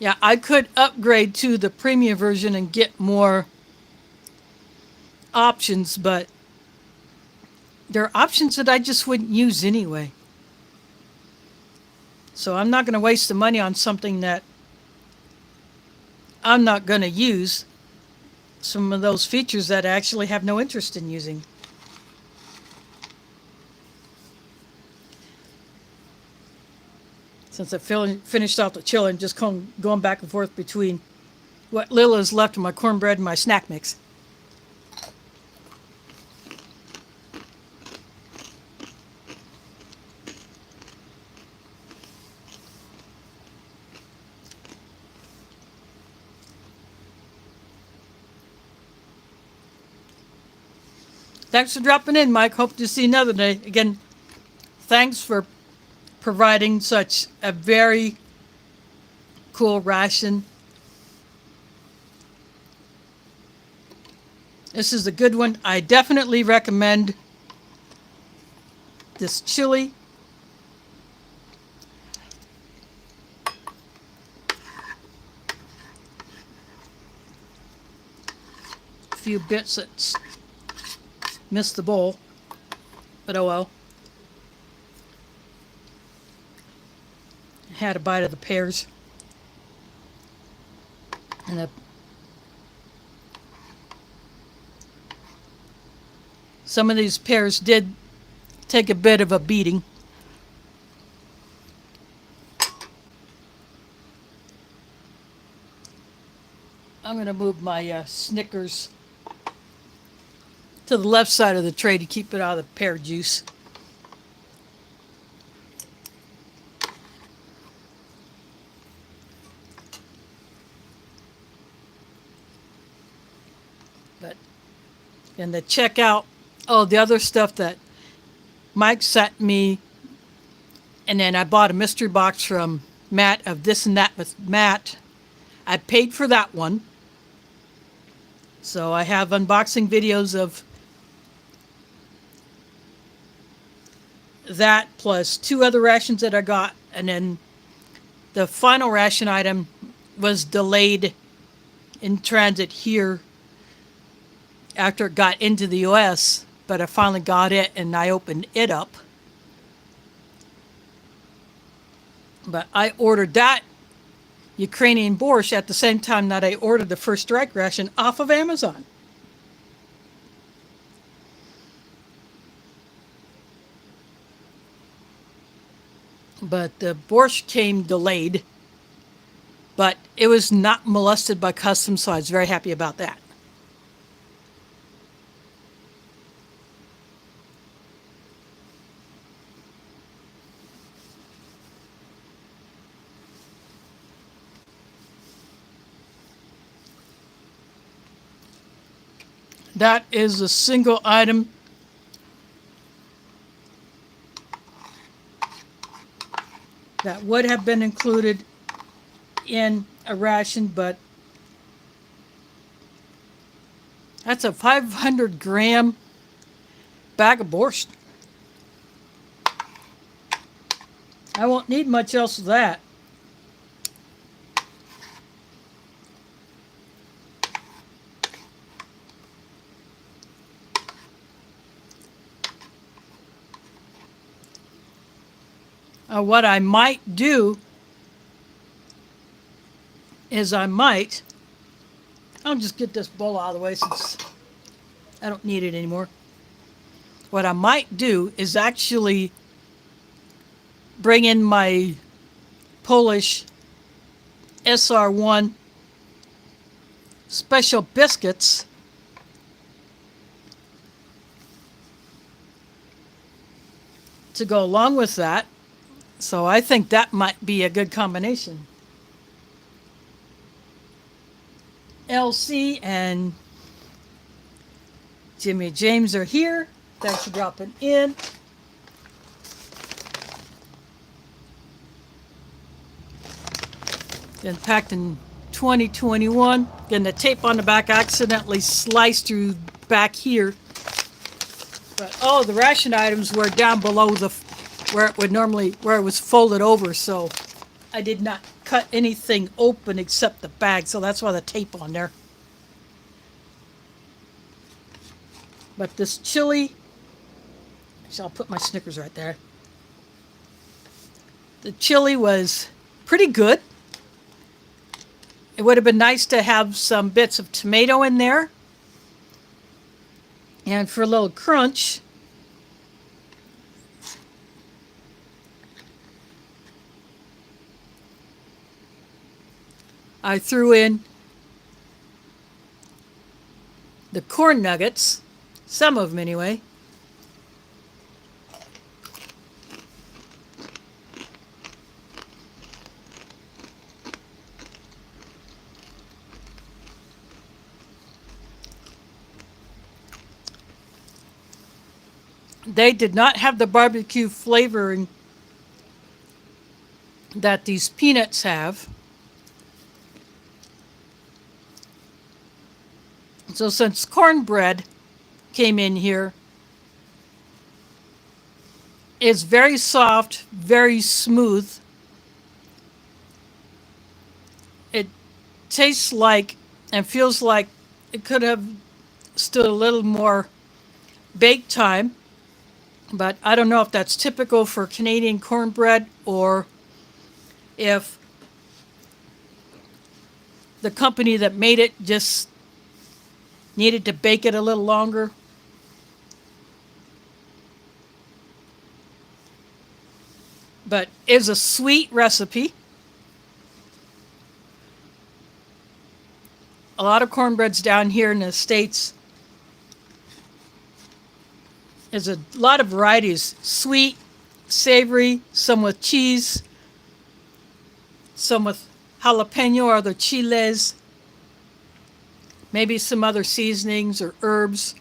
Yeah, I could upgrade to the premium version and get more options, but there are options that I just wouldn't use anyway. So I'm not going to waste the money on something that I'm not going to use. Some of those features that I actually have no interest in using. Since I finished off the chili, I'm just going back and forth between what little is left of my cornbread and my snack mix. Thanks for dropping in, Mike. Hope to see you another day. Again, thanks for providing such a very cool ration. This is a good one. I definitely recommend this chili. A few bits that's missed the bowl, but oh well. Had a bite of the pears. And some of these pears did take a bit of a beating. I'm going to move my Snickers to the left side of the tray to keep it out of the pear juice. But, and to check out all the other stuff that Mike sent me, and then I bought a mystery box from Matt of This and That with Matt. I paid for that one. So I have unboxing videos of that plus 2 other rations that I got, and then the final ration item was delayed in transit here after it got into the US, but I finally got it and I opened it up. But I ordered that Ukrainian borscht at the same time that I ordered the First Strike ration off of Amazon. But the borscht came delayed, but it was not molested by customs, so I was very happy about that. That is a single item. That would have been included in a ration, but that's a 500-gram bag of borscht. I won't need much else of that. What I might do is I'll just get this bowl out of the way since I don't need it anymore. What I might do is actually bring in my Polish SR1 special biscuits to go along with that. So I think that might be a good combination. LC and Jimmy James are here. Thanks for dropping in. Then packed in 2021. Then the tape on the back accidentally sliced through back here. But oh, the ration items were down below where it was folded over, so I did not cut anything open except the bag, so that's why the tape on there. But this chili, so I'll put my Snickers right there. The chili was pretty good. It would have been nice to have some bits of tomato in there. And for a little crunch, I threw in the corn nuggets, some of them anyway. They did not have the barbecue flavoring that these peanuts have. So since cornbread came in here, it's very soft, very smooth. It tastes like and feels like it could have stood a little more bake time, but I don't know if that's typical for Canadian cornbread or if the company that made it just needed to bake it a little longer. But it's a sweet recipe. A lot of cornbreads down here in the States. There's a lot of varieties. Sweet, savory, some with cheese, some with jalapeno or other chiles, maybe some other seasonings or herbs.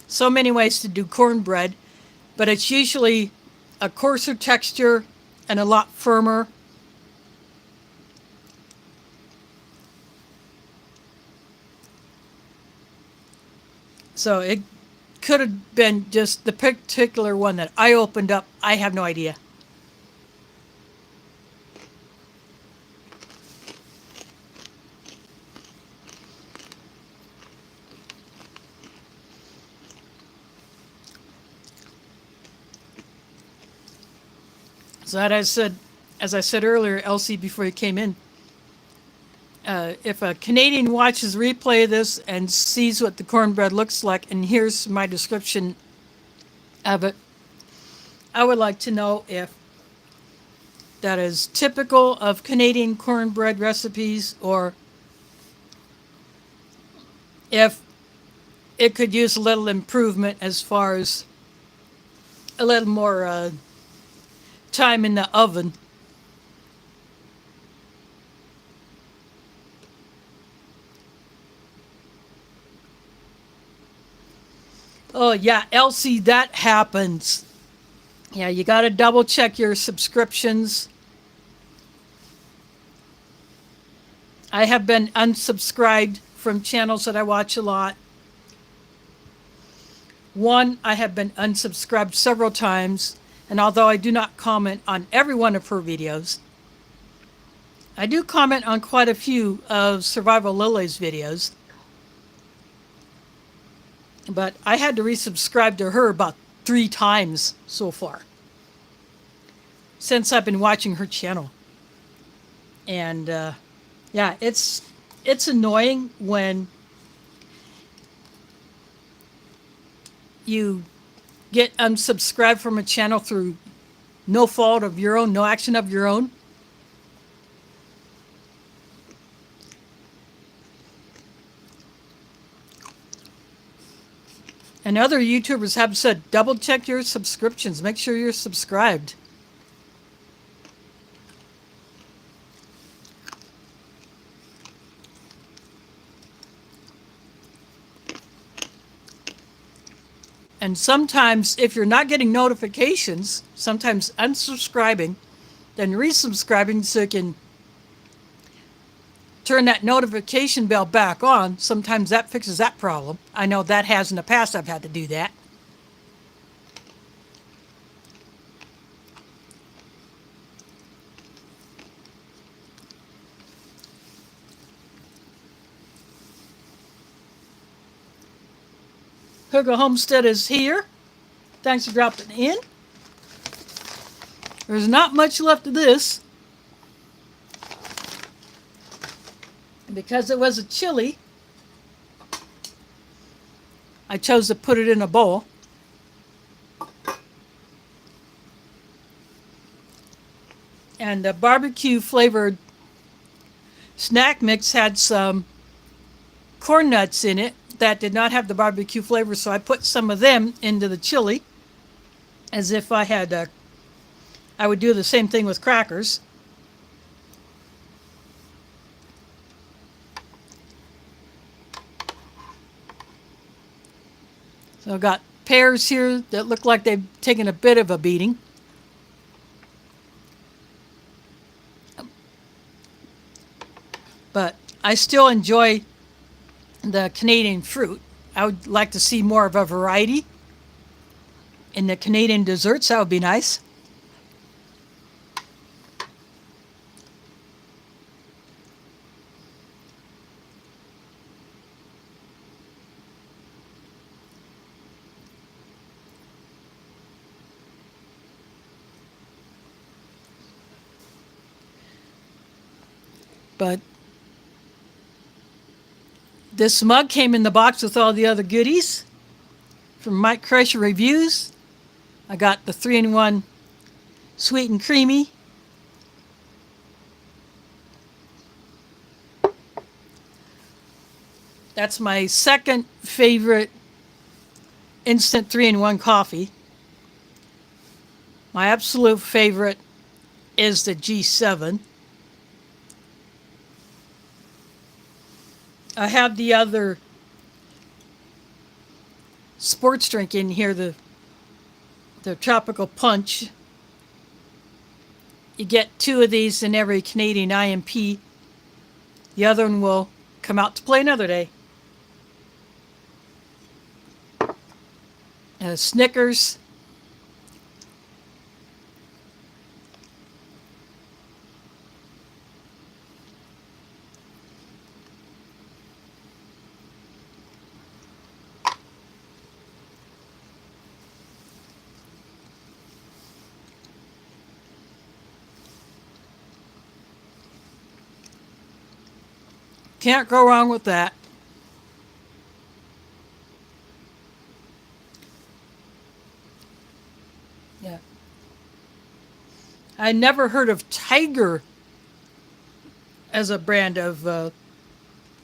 So many ways to do cornbread, but it's usually a coarser texture and a lot firmer. So it could have been just the particular one that I opened up. I have no idea. So that as I said earlier, Elsie, before you came in, if a Canadian watches replay of this and sees what the cornbread looks like and hears my description of it, I would like to know if that is typical of Canadian cornbread recipes or if it could use a little improvement as far as a little more time in the oven. Oh yeah, Elsie, that happens. Yeah, you got to double check your subscriptions. I have been unsubscribed from channels that I watch a lot. One, I have been unsubscribed several times, and although I do not comment on every one of her videos, I do comment on quite a few of Survival Lily's videos. But I had to resubscribe to her about 3 times so far since I've been watching her channel. And yeah, it's annoying when you get unsubscribed from a channel through no fault of your own, no action of your own. And other YouTubers have said, double check your subscriptions. Make sure you're subscribed. And sometimes, if you're not getting notifications, sometimes unsubscribing, then resubscribing so you can turn that notification bell back on. Sometimes that fixes that problem. I know that has in the past. I've had to do that. Hooga Homestead is here. Thanks for dropping in. There's not much left of this. Because it was a chili, I chose to put it in a bowl. And the barbecue flavored snack mix had some corn nuts in it that did not have the barbecue flavor, so I put some of them into the chili as if I had, I would do the same thing with crackers. So I've got pears here that look like they've taken a bit of a beating. But I still enjoy the Canadian fruit. I would like to see more of a variety in the Canadian desserts. That would be nice. But this mug came in the box with all the other goodies from Mike Crusher Reviews. I got the 3-in-1 sweet and creamy. That's my second favorite instant 3-in-1 coffee. My absolute favorite is the G7. I have the other sports drink in here, the Tropical Punch. You get 2 of these in every Canadian IMP. The other one will come out to play another day. Snickers. Can't go wrong with that. Yeah. I never heard of Tiger as a brand of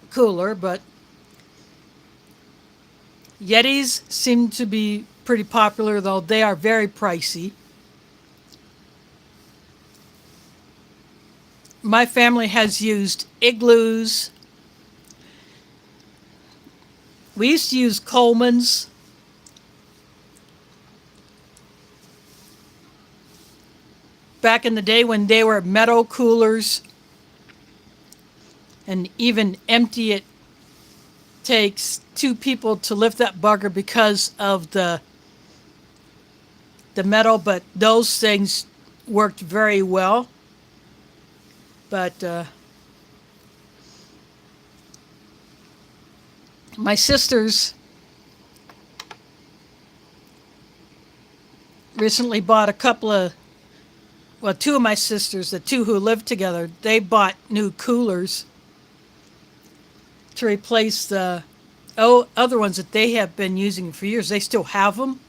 cooler, but Yetis seem to be pretty popular, though they are very pricey. My family has used Igloos. We used to use Coleman's. Back in the day when they were metal coolers. And even empty, it takes 2 people to lift that bugger because of the metal, but those things worked very well. But my sisters recently bought a couple of, well, 2 of my sisters, the 2 who live together, they bought new coolers to replace the other ones that they have been using for years. They still have them,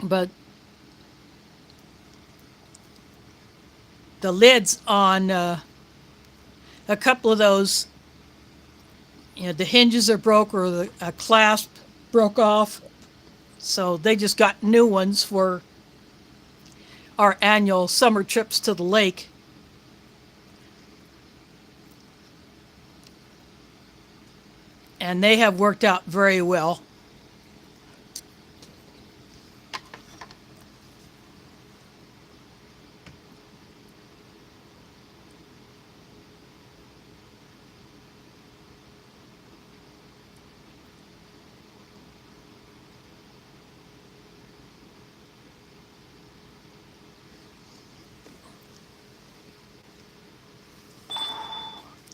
but the lids on a couple of those, the hinges are broke or the clasp broke off, so they just got new ones for our annual summer trips to the lake. And they have worked out very well.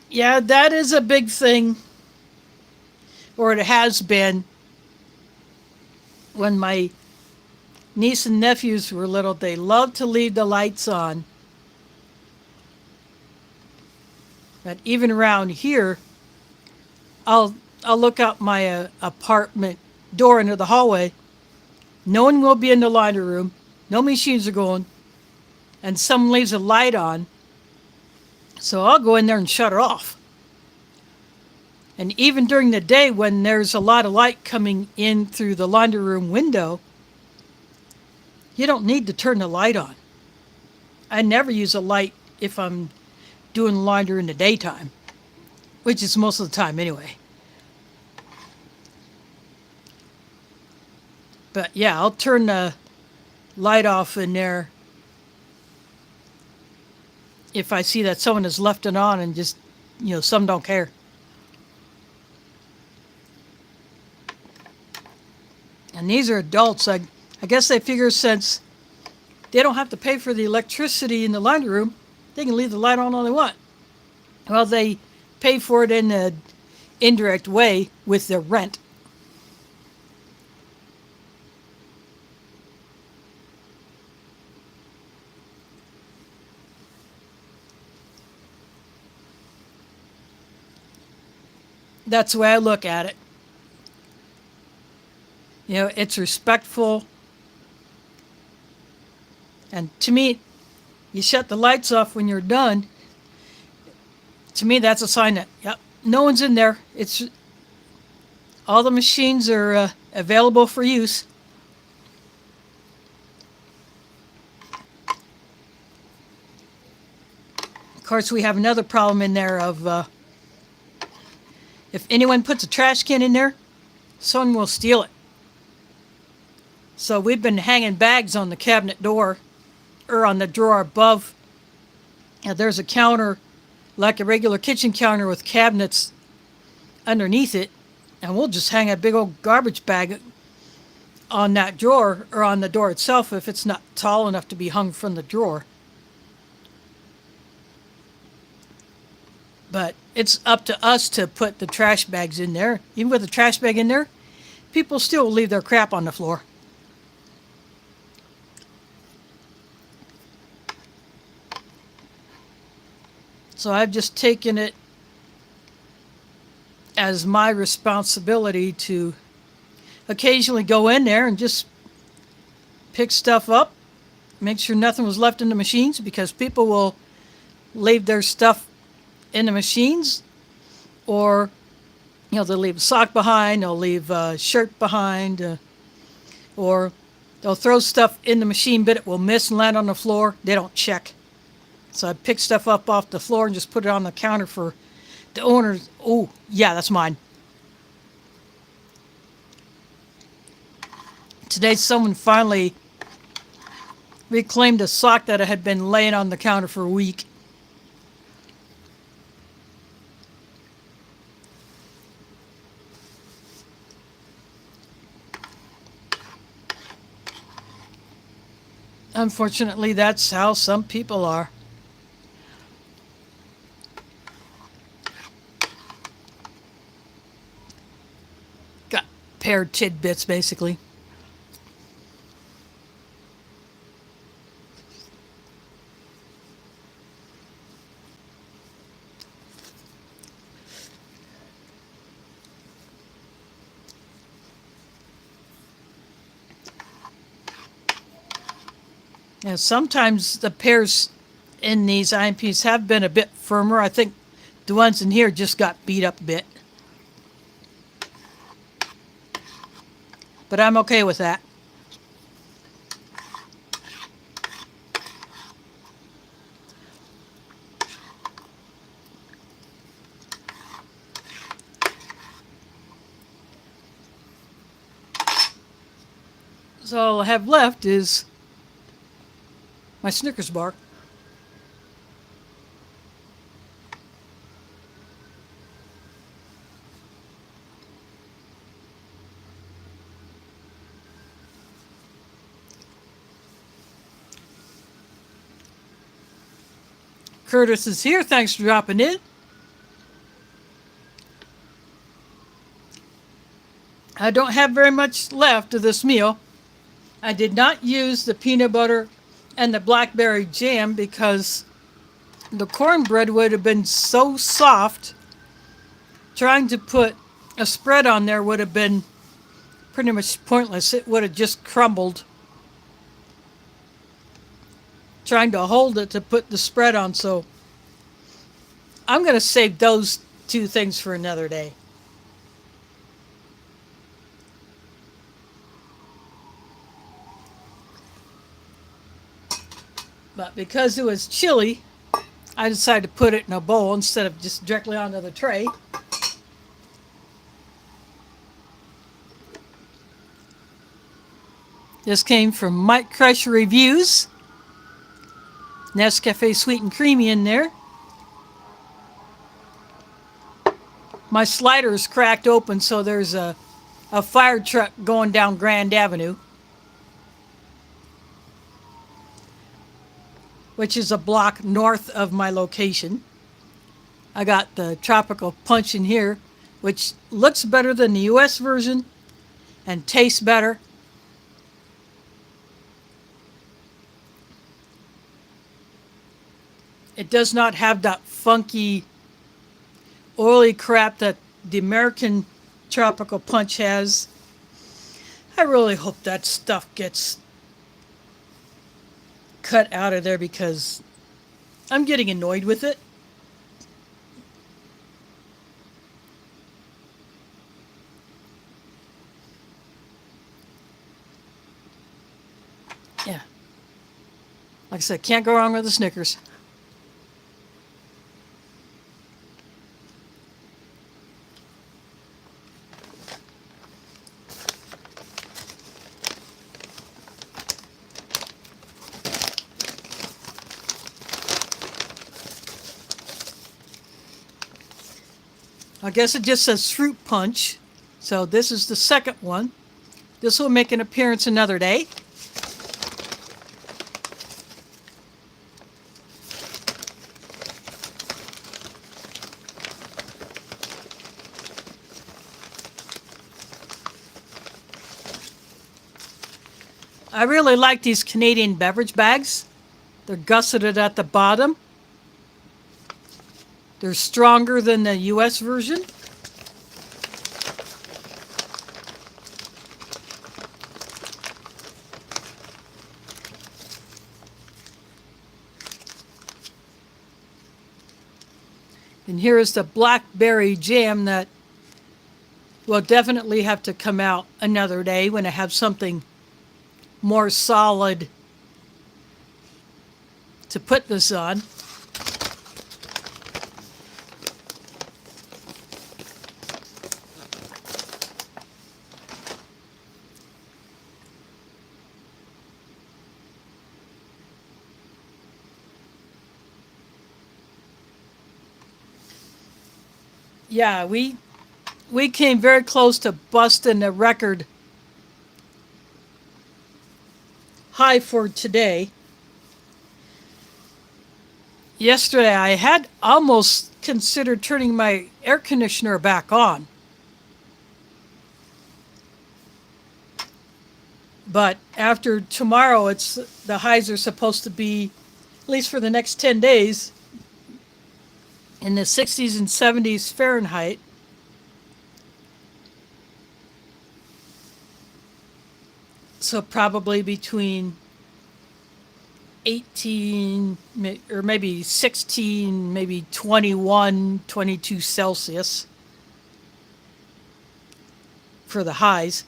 Yeah, that is a big thing or it has been when my niece and nephews were little, they loved to leave the lights on. But even around here, I'll I'll look out my apartment door into the hallway. No one will be in the laundry room. No machines are going, and someone leaves a light on. So I'll go in there and shut it off. And even during the day, when there's a lot of light coming in through the laundry room window, you don't need to turn the light on. I never use a light if I'm doing laundry in the daytime, which is most of the time anyway. But yeah, I'll turn the light off in there if I see that someone has left it on and just, some don't care. And these are adults. I guess they figure since they don't have to pay for the electricity in the laundry room, they can leave the light on all they want. Well, they pay for it in an indirect way with their rent. That's the way I look at it. It's respectful. And to me, you shut the lights off when you're done. To me, that's a sign that, yep, no one's in there. It's all the machines are available for use. Of course, we have another problem in there of if anyone puts a trash can in there, someone will steal it. So we've been hanging bags on the cabinet door or on the drawer above. And there's a counter, like a regular kitchen counter with cabinets underneath it. And we'll just hang a big old garbage bag on that drawer or on the door itself if it's not tall enough to be hung from the drawer. But it's up to us to put the trash bags in there. Even with the trash bag in there, people still leave their crap on the floor. So I've just taken it as my responsibility to occasionally go in there and just pick stuff up, make sure nothing was left in the machines, because people will leave their stuff in the machines, or they'll leave a sock behind, they'll leave a shirt behind, or they'll throw stuff in the machine, but it will miss and land on the floor. They don't check. So I pick stuff up off the floor and just put it on the counter for the owners. Oh, yeah, that's mine. Today, someone finally reclaimed a sock that had been laying on the counter for a week. Unfortunately, that's how some people are. Got paired tidbits, basically. Sometimes the pears in these IMPs have been a bit firmer. I think the ones in here just got beat up a bit. But I'm okay with that. So all I have left is my Snickers bar. Curtis is here. Thanks for dropping in. I don't have very much left of this meal. I did not use the peanut butter and the blackberry jam because the cornbread would have been so soft. Trying to put a spread on there would have been pretty much pointless. It would have just crumbled. Trying to hold it to put the spread on, so I'm going to save those two things for another day. But because it was chilly, I decided to put it in a bowl instead of just directly onto the tray. This came from Mike Crush Reviews. Nescafe Sweet and Creamy in there. My slider is cracked open, so there's a fire truck going down Grand Avenue, which is a block north of my location. I got the tropical punch in here, which looks better than the US version and tastes better. It does not have that funky, oily crap that the American tropical punch has. I really hope that stuff gets cut out of there because I'm getting annoyed with it. Yeah. Like I said, can't go wrong with the Snickers. I guess it just says fruit punch. So this is the second one. This will make an appearance another day. I really like these Canadian beverage bags. They're gusseted at the bottom. They're stronger than the US version. And here is the blackberry jam that will definitely have to come out another day when I have something more solid to put this on. Yeah, we came very close to busting the record high for today. Yesterday, I had almost considered turning my air conditioner back on. But after tomorrow, the highs are supposed to be, at least for the next 10 days, in the 60s and 70s Fahrenheit. So probably between 18 or maybe 16, maybe 21, 22 Celsius for the highs.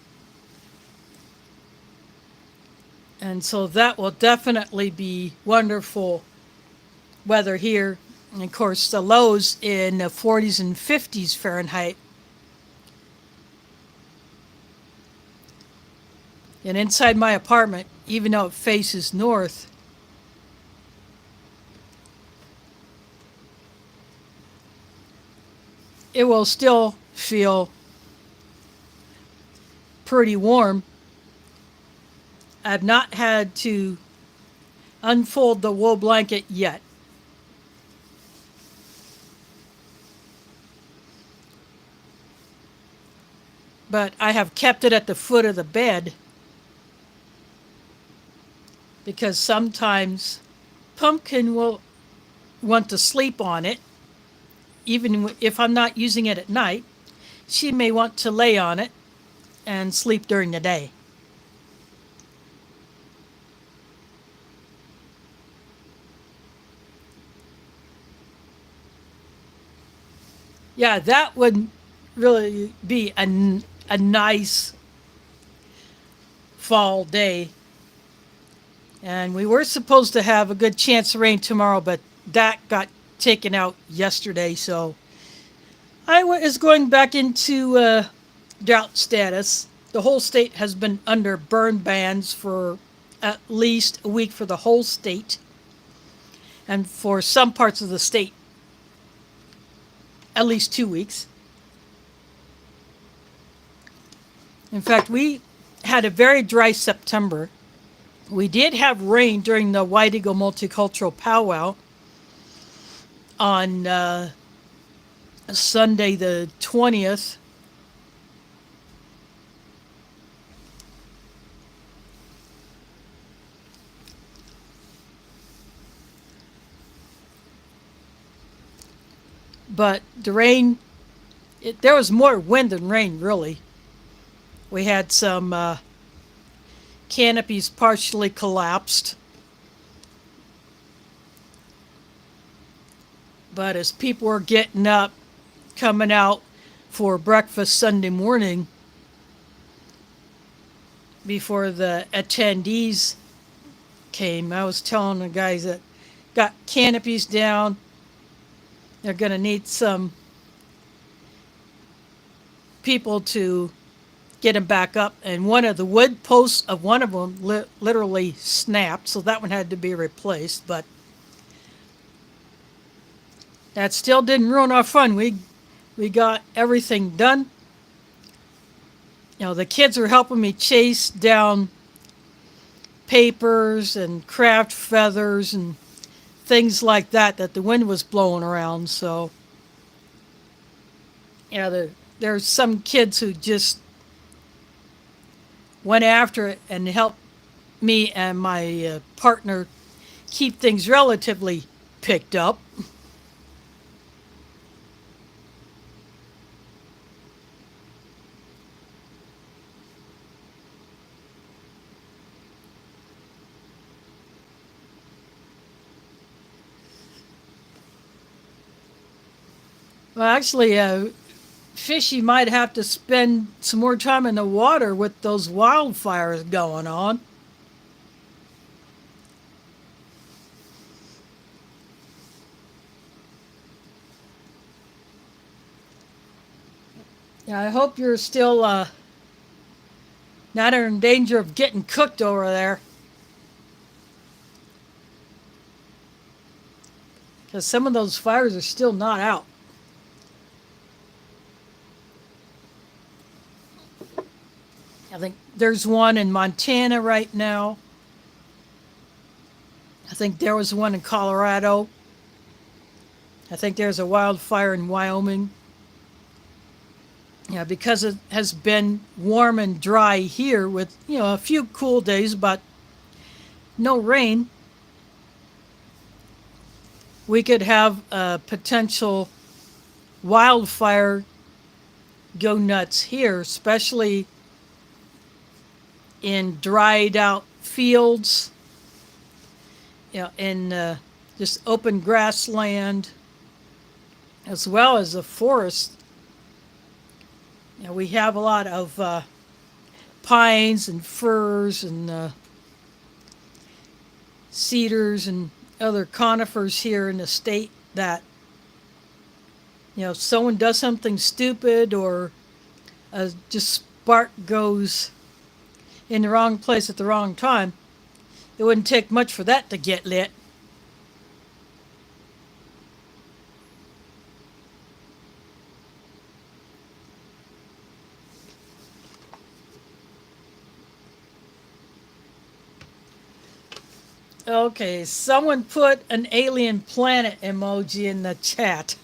And so that will definitely be wonderful weather here. And of course, the lows in the 40s and 50s Fahrenheit. And inside my apartment, even though it faces north, it will still feel pretty warm. I've not had to unfold the wool blanket yet. but I have kept it at the foot of the bed because sometimes Pumpkin will want to sleep on it, even if I'm not using it at night. She may want to lay on it and sleep during the day. Yeah, that would really be a nice fall day. And we were supposed to have a good chance of rain tomorrow, but that got taken out yesterday. So is going back into drought status. The whole state has been under burn bans for at least a week for the whole state. And for some parts of the state, at least 2 weeks. In fact, we had a very dry September. We did have rain during the White Eagle Multicultural Powwow on Sunday the 20th. But the rain, there was more wind than rain, really. We had some canopies partially collapsed. But as people were getting up, coming out for breakfast Sunday morning, before the attendees came, I was telling the guys that got canopies down, they're going to need some people to get them back up. And one of the wood posts of one of them literally snapped, so that one had to be replaced. But that still didn't ruin our fun. We got everything done. You know, the kids were helping me chase down papers and craft feathers and things like that the wind was blowing around. So, yeah, there's some kids who just went after it and helped me and my partner keep things relatively picked up. Well, actually, Fishy might have to spend some more time in the water with those wildfires going on. Yeah, I hope you're still not in danger of getting cooked over there. Because some of those fires are still not out. I think there's one in Montana right now. I think there was one in Colorado. I think there's a wildfire in Wyoming. Yeah, because it has been warm and dry here with, a few cool days, but no rain, we could have a potential wildfire go nuts here, especially in dried out fields, in just open grassland, as well as the forest. We have a lot of pines and firs and cedars and other conifers here in the state that, if someone does something stupid or just spark goes in the wrong place at the wrong time, it wouldn't take much for that to get lit. Okay, someone put an alien planet emoji in the chat.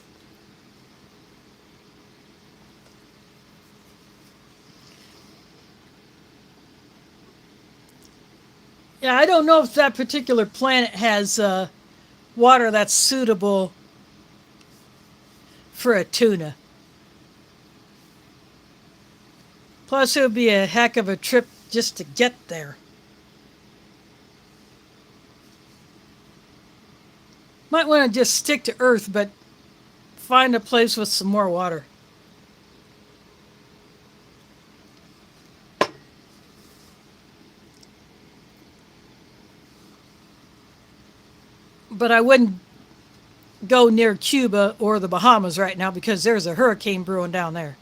Yeah, I don't know if that particular planet has water that's suitable for a tuna. Plus, it would be a heck of a trip just to get there. Might want to just stick to Earth, but find a place with some more water. But I wouldn't go near Cuba or the Bahamas right now because there's a hurricane brewing down there.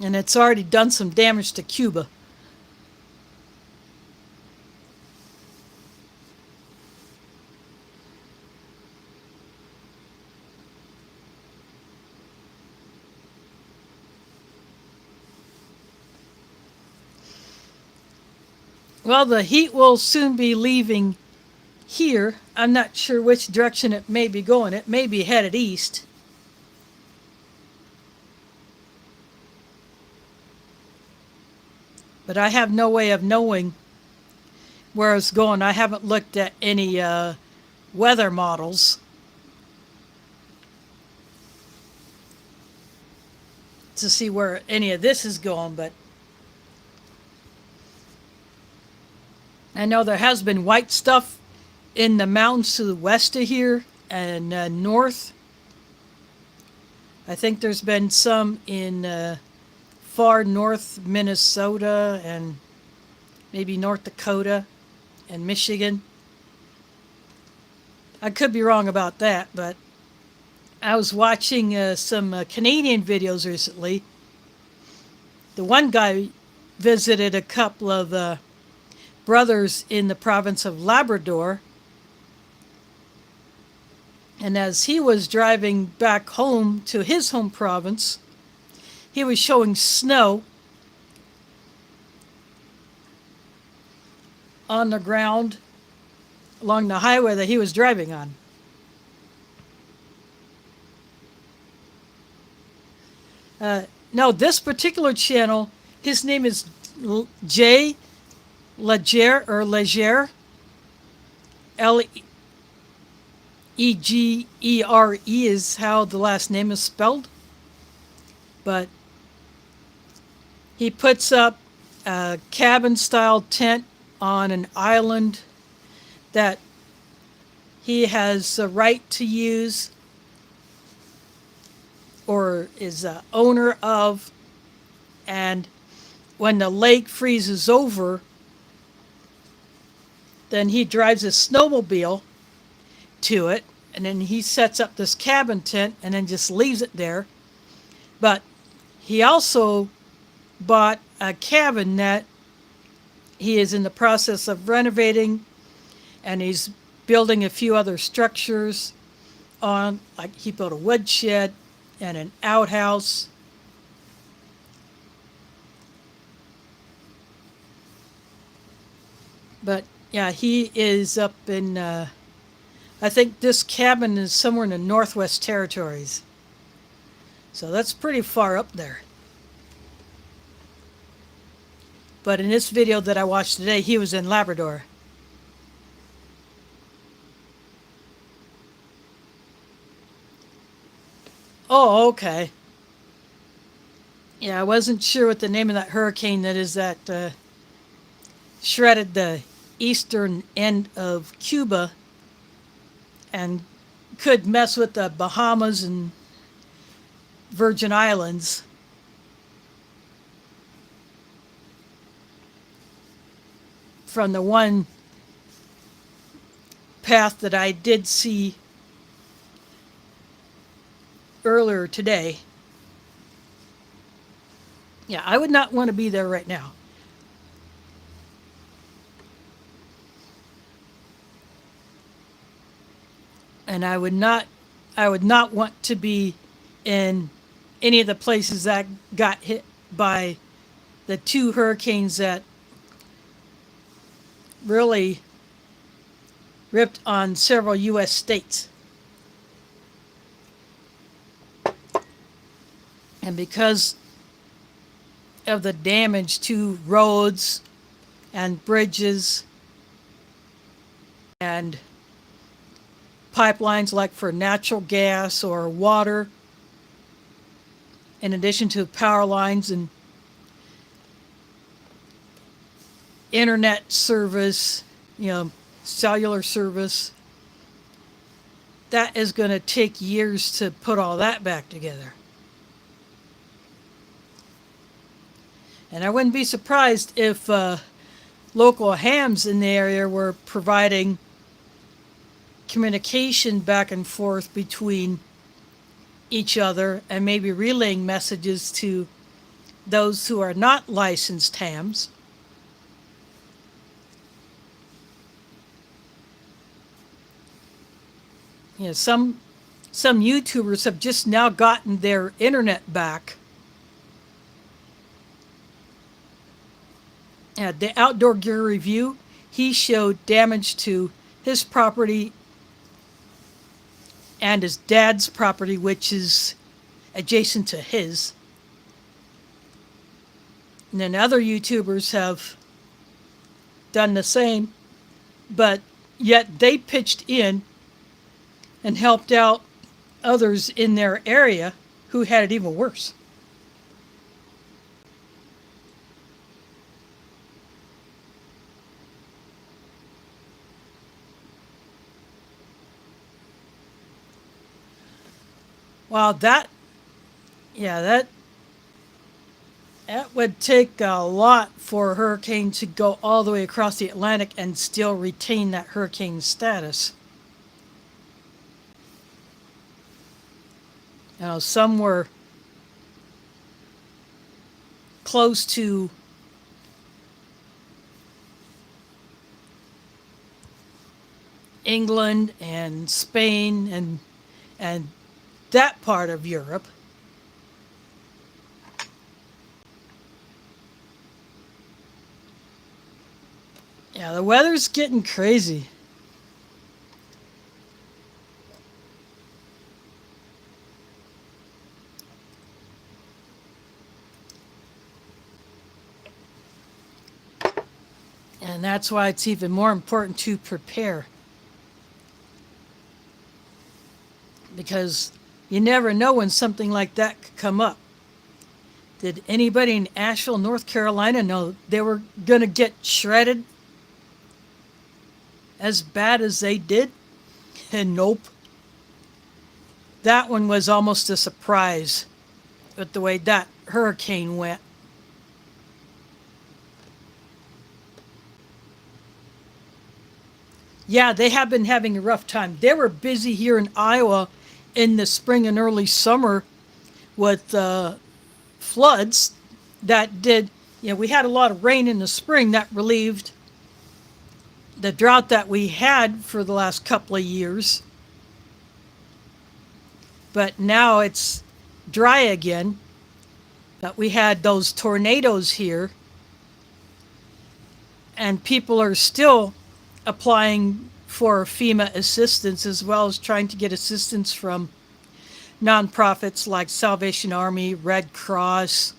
And it's already done some damage to Cuba. Well, the heat will soon be leaving here. I'm not sure which direction it may be going. It may be headed east. But I have no way of knowing where it's going. I haven't looked at any weather models to see where any of this is going, but I know there has been white stuff in the mountains to the west of here and north. I think there's been some in far north Minnesota and maybe North Dakota and Michigan. I could be wrong about that, but I was watching some Canadian videos recently. The one guy visited a couple of brothers in the province of Labrador. And as he was driving back home to his home province, he was showing snow on the ground along the highway that he was driving on. No, this particular channel, his name is Jay Leger or Leger, Legere is how the last name is spelled. But he puts up a cabin-style tent on an island that he has the right to use or is owner of, and when the lake freezes over, then he drives a snowmobile to it, and then he sets up this cabin tent and then just leaves it there. But he also bought a cabin that he is in the process of renovating, and he's building a few other structures on, like he built a woodshed and an outhouse. But yeah, he is up in, I think this cabin is somewhere in the Northwest Territories. So that's pretty far up there. But in this video that I watched today, he was in Labrador. Oh, okay. Yeah, I wasn't sure what the name of that hurricane that is that shredded the eastern end of Cuba and could mess with the Bahamas and Virgin Islands. From the one path that I did see earlier today. Yeah, I would not want to be there right now. And I would not want to be in any of the places that got hit by the two hurricanes that really ripped on several U.S. states. And because of the damage to roads and bridges and pipelines like for natural gas or water, in addition to power lines and internet service, cellular service. That is going to take years to put all that back together. And I wouldn't be surprised if local hams in the area were providing communication back and forth between each other and maybe relaying messages to those who are not licensed hams. Some YouTubers have just now gotten their internet back. The Outdoor Gear Review, he showed damage to his property and his dad's property, which is adjacent to his. And then other YouTubers have done the same, but yet they pitched in and helped out others in their area who had it even worse. Wow, that would take a lot for a hurricane to go all the way across the Atlantic and still retain that hurricane status. Some were close to England and Spain and that part of Europe. Yeah, the weather's getting crazy. And that's why it's even more important to prepare. Because you never know when something like that could come up. Did anybody in Asheville, North Carolina know they were going to get shredded as bad as they did? And nope. That one was almost a surprise with the way that hurricane went. Yeah, they have been having a rough time. They were busy here in Iowa in the spring and early summer with floods that did, we had a lot of rain in the spring that relieved the drought that we had for the last couple of years. But now it's dry again. But we had those tornadoes here, and people are still applying for FEMA assistance, as well as trying to get assistance from nonprofits like Salvation Army, Red Cross.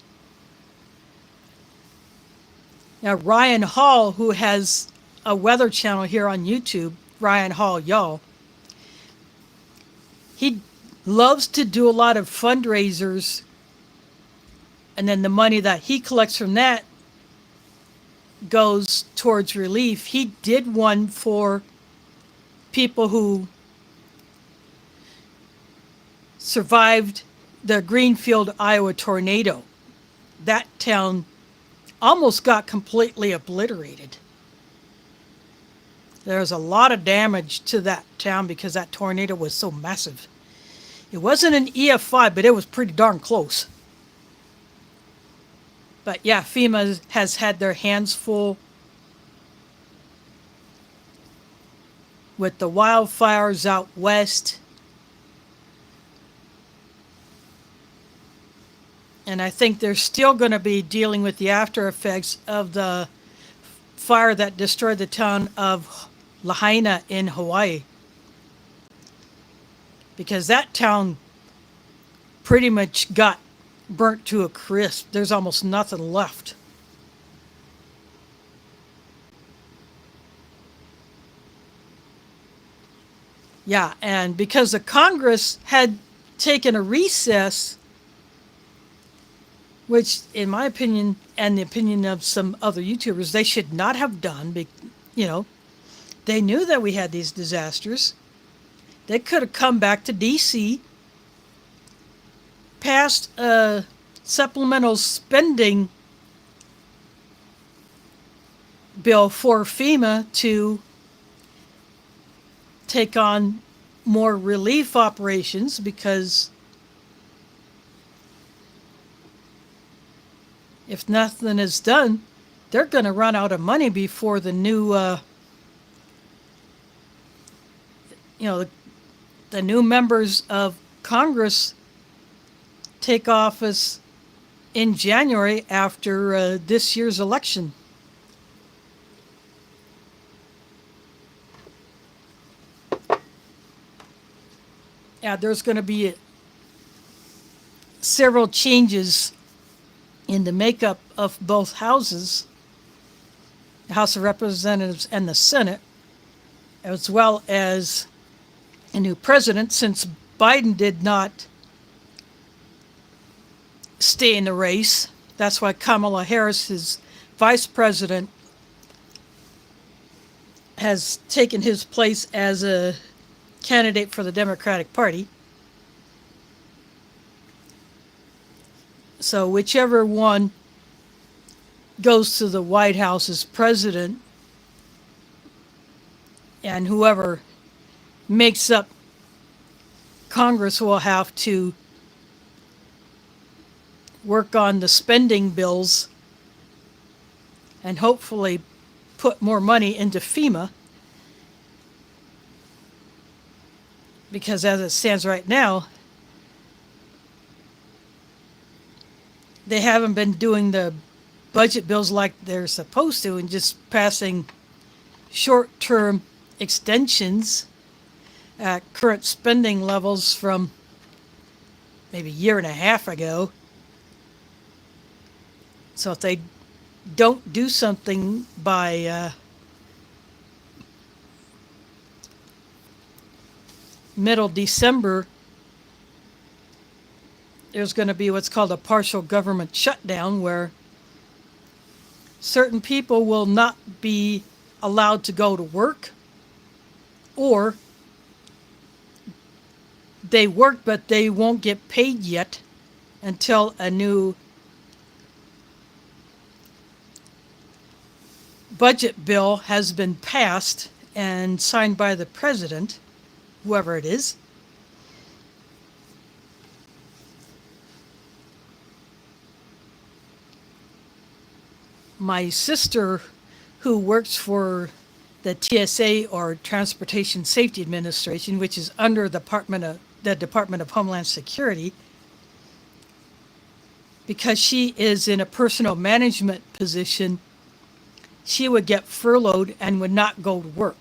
Now, Ryan Hall, who has a weather channel here on YouTube, Ryan Hall, y'all, he loves to do a lot of fundraisers, and then the money that he collects from that goes towards relief. He did one for people who survived the Greenfield, Iowa tornado. That town almost got completely obliterated. There's a lot of damage to that town because that tornado was so massive. It wasn't an EF5, but it was pretty darn close. But yeah, FEMA has had their hands full with the wildfires out west. And I think they're still going to be dealing with the after effects of the fire that destroyed the town of Lahaina in Hawaii. Because that town pretty much got burnt to a crisp. There's almost nothing left. Yeah, and because the Congress had taken a recess, which, in my opinion, and the opinion of some other YouTubers, they should not have done. You know, they knew that we had these disasters. They could have come back to D.C., passed a supplemental spending bill for FEMA to take on more relief operations, because if nothing is done, they're going to run out of money before the new, the new members of Congress take office in January after this year's election. Yeah, there's going to be several changes in the makeup of both houses, the House of Representatives and the Senate, as well as a new president, since Biden did not stay in the race. That's why Kamala Harris, his vice president, has taken his place as a candidate for the Democratic Party. So whichever one goes to the White House as president, and whoever makes up Congress will have to work on the spending bills and hopefully put more money into FEMA. Because as it stands right now, they haven't been doing the budget bills like they're supposed to, and just passing short-term extensions at current spending levels from maybe a year and a half ago. So if they don't do something by middle December, there's going to be what's called a partial government shutdown, where certain people will not be allowed to go to work, or they work but they won't get paid yet until a new budget bill has been passed and signed by the president, whoever it is. My sister, who works for the TSA, or Transportation Safety Administration, which is under the Department of Homeland Security, because she is in a personal management position, she would get furloughed and would not go to work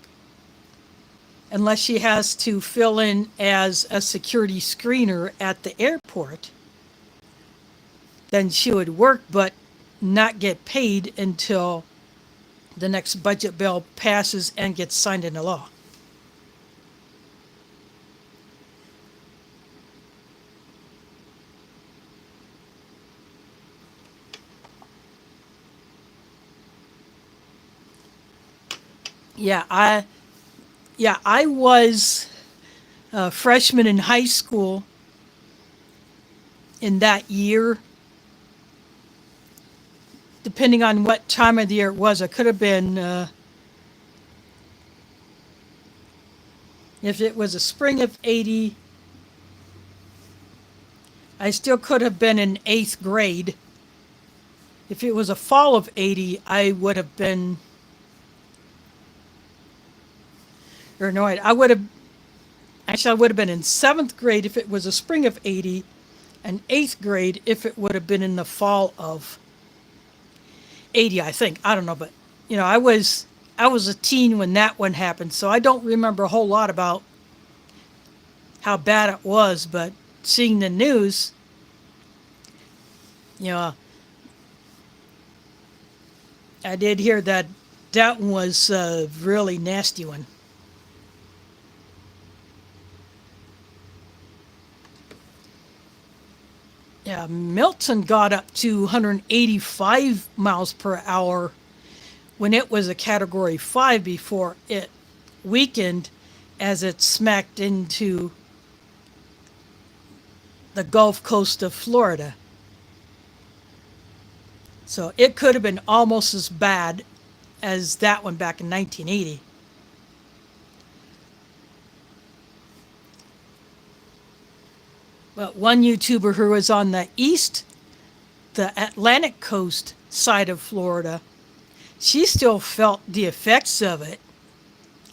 unless she has to fill in as a security screener at the airport. Then she would work but not get paid until the next budget bill passes and gets signed into law. I was a freshman in high school in that year. Depending on what time of the year it was, it could have been, if it was a spring of 80, I still could have been in 8th grade. If it was a fall of 80, I would have been, or no, I would have, actually I would have been in 7th grade if it was a spring of 80, and 8th grade if it would have been in the fall of 80, I think. I don't know, but I was a teen when that one happened, so I don't remember a whole lot about how bad it was, but seeing the news, You know, I did hear that that one was a really nasty one. Yeah, Milton got up to 185 miles per hour when it was a Category 5 before it weakened as it smacked into the Gulf Coast of Florida. So it could have been almost as bad as that one back in 1980. But one YouTuber who was on the Atlantic coast side of Florida, she still felt the effects of it.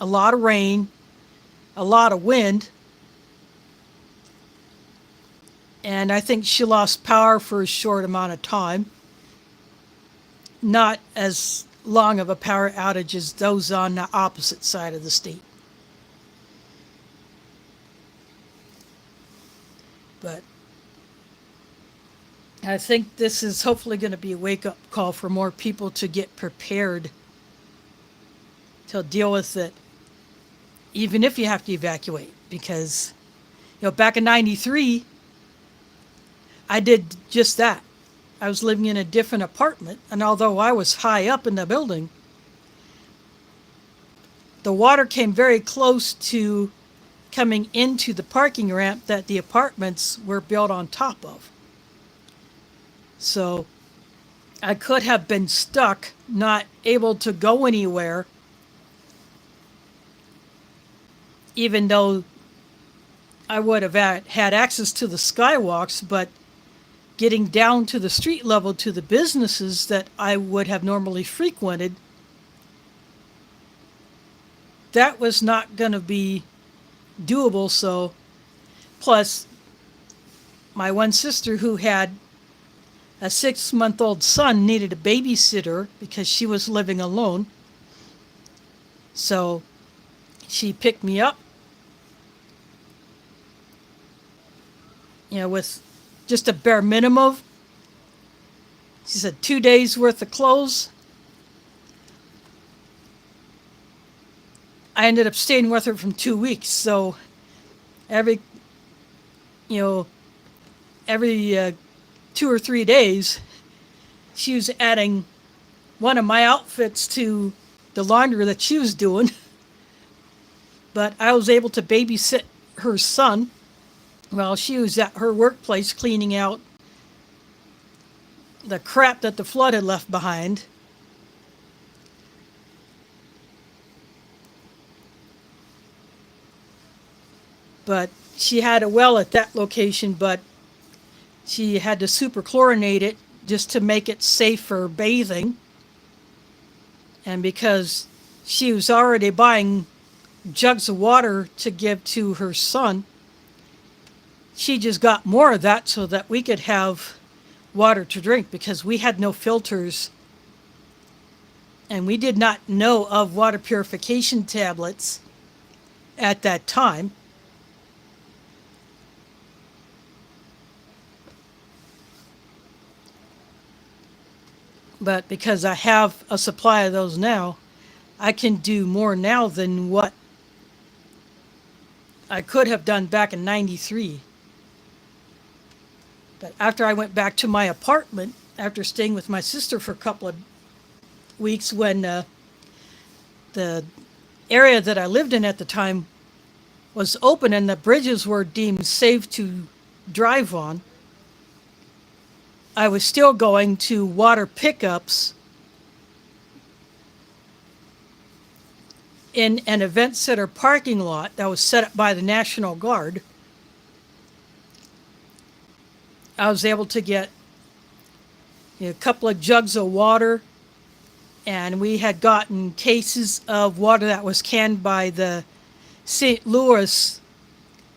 A lot of rain, a lot of wind, and I think she lost power for a short amount of time. Not as long of a power outage as those on the opposite side of the state. But I think this is hopefully going to be a wake-up call for more people to get prepared to deal with it, even if you have to evacuate. Because, back in 93, I did just that. I was living in a different apartment, and although I was high up in the building, the water came very close to coming into the parking ramp that the apartments were built on top of. So I could have been stuck, not able to go anywhere, even though I would have had access to the skywalks, but getting down to the street level to the businesses that I would have normally frequented, that was not going to be doable. So, plus, my one sister who had a 6-month-old son needed a babysitter because she was living alone. So she picked me up, with just a bare minimum. She said 2 days worth of clothes. I ended up staying with her from 2 weeks. So every 2 or 3 days, she was adding one of my outfits to the laundry that she was doing. But I was able to babysit her son while she was at her workplace cleaning out the crap that the flood had left behind. But she had a well at that location, but she had to superchlorinate it just to make it safe for bathing. And because she was already buying jugs of water to give to her son, she just got more of that so that we could have water to drink, because we had no filters and we did not know of water purification tablets at that time. But because I have a supply of those now, I can do more now than what I could have done back in 93. But after I went back to my apartment, after staying with my sister for a couple of weeks, when the area that I lived in at the time was open and the bridges were deemed safe to drive on, I was still going to water pickups in an event center parking lot that was set up by the National Guard. I was able to get a couple of jugs of water, and we had gotten cases of water that was canned by the St. Louis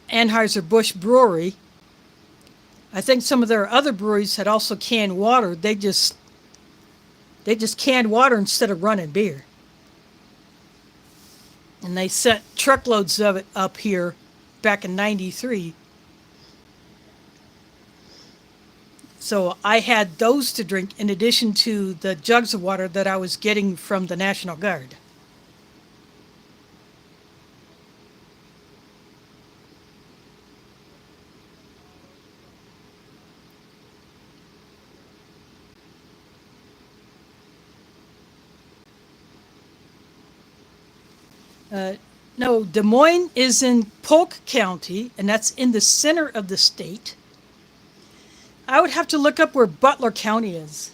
Anheuser-Busch Brewery. I think some of their other breweries had also canned water. They just canned water instead of running beer. And they sent truckloads of it up here back in 93. So I had those to drink in addition to the jugs of water that I was getting from the National Guard. No, Des Moines is in Polk County, and that's in the center of the state. I would have to look up where Butler County is.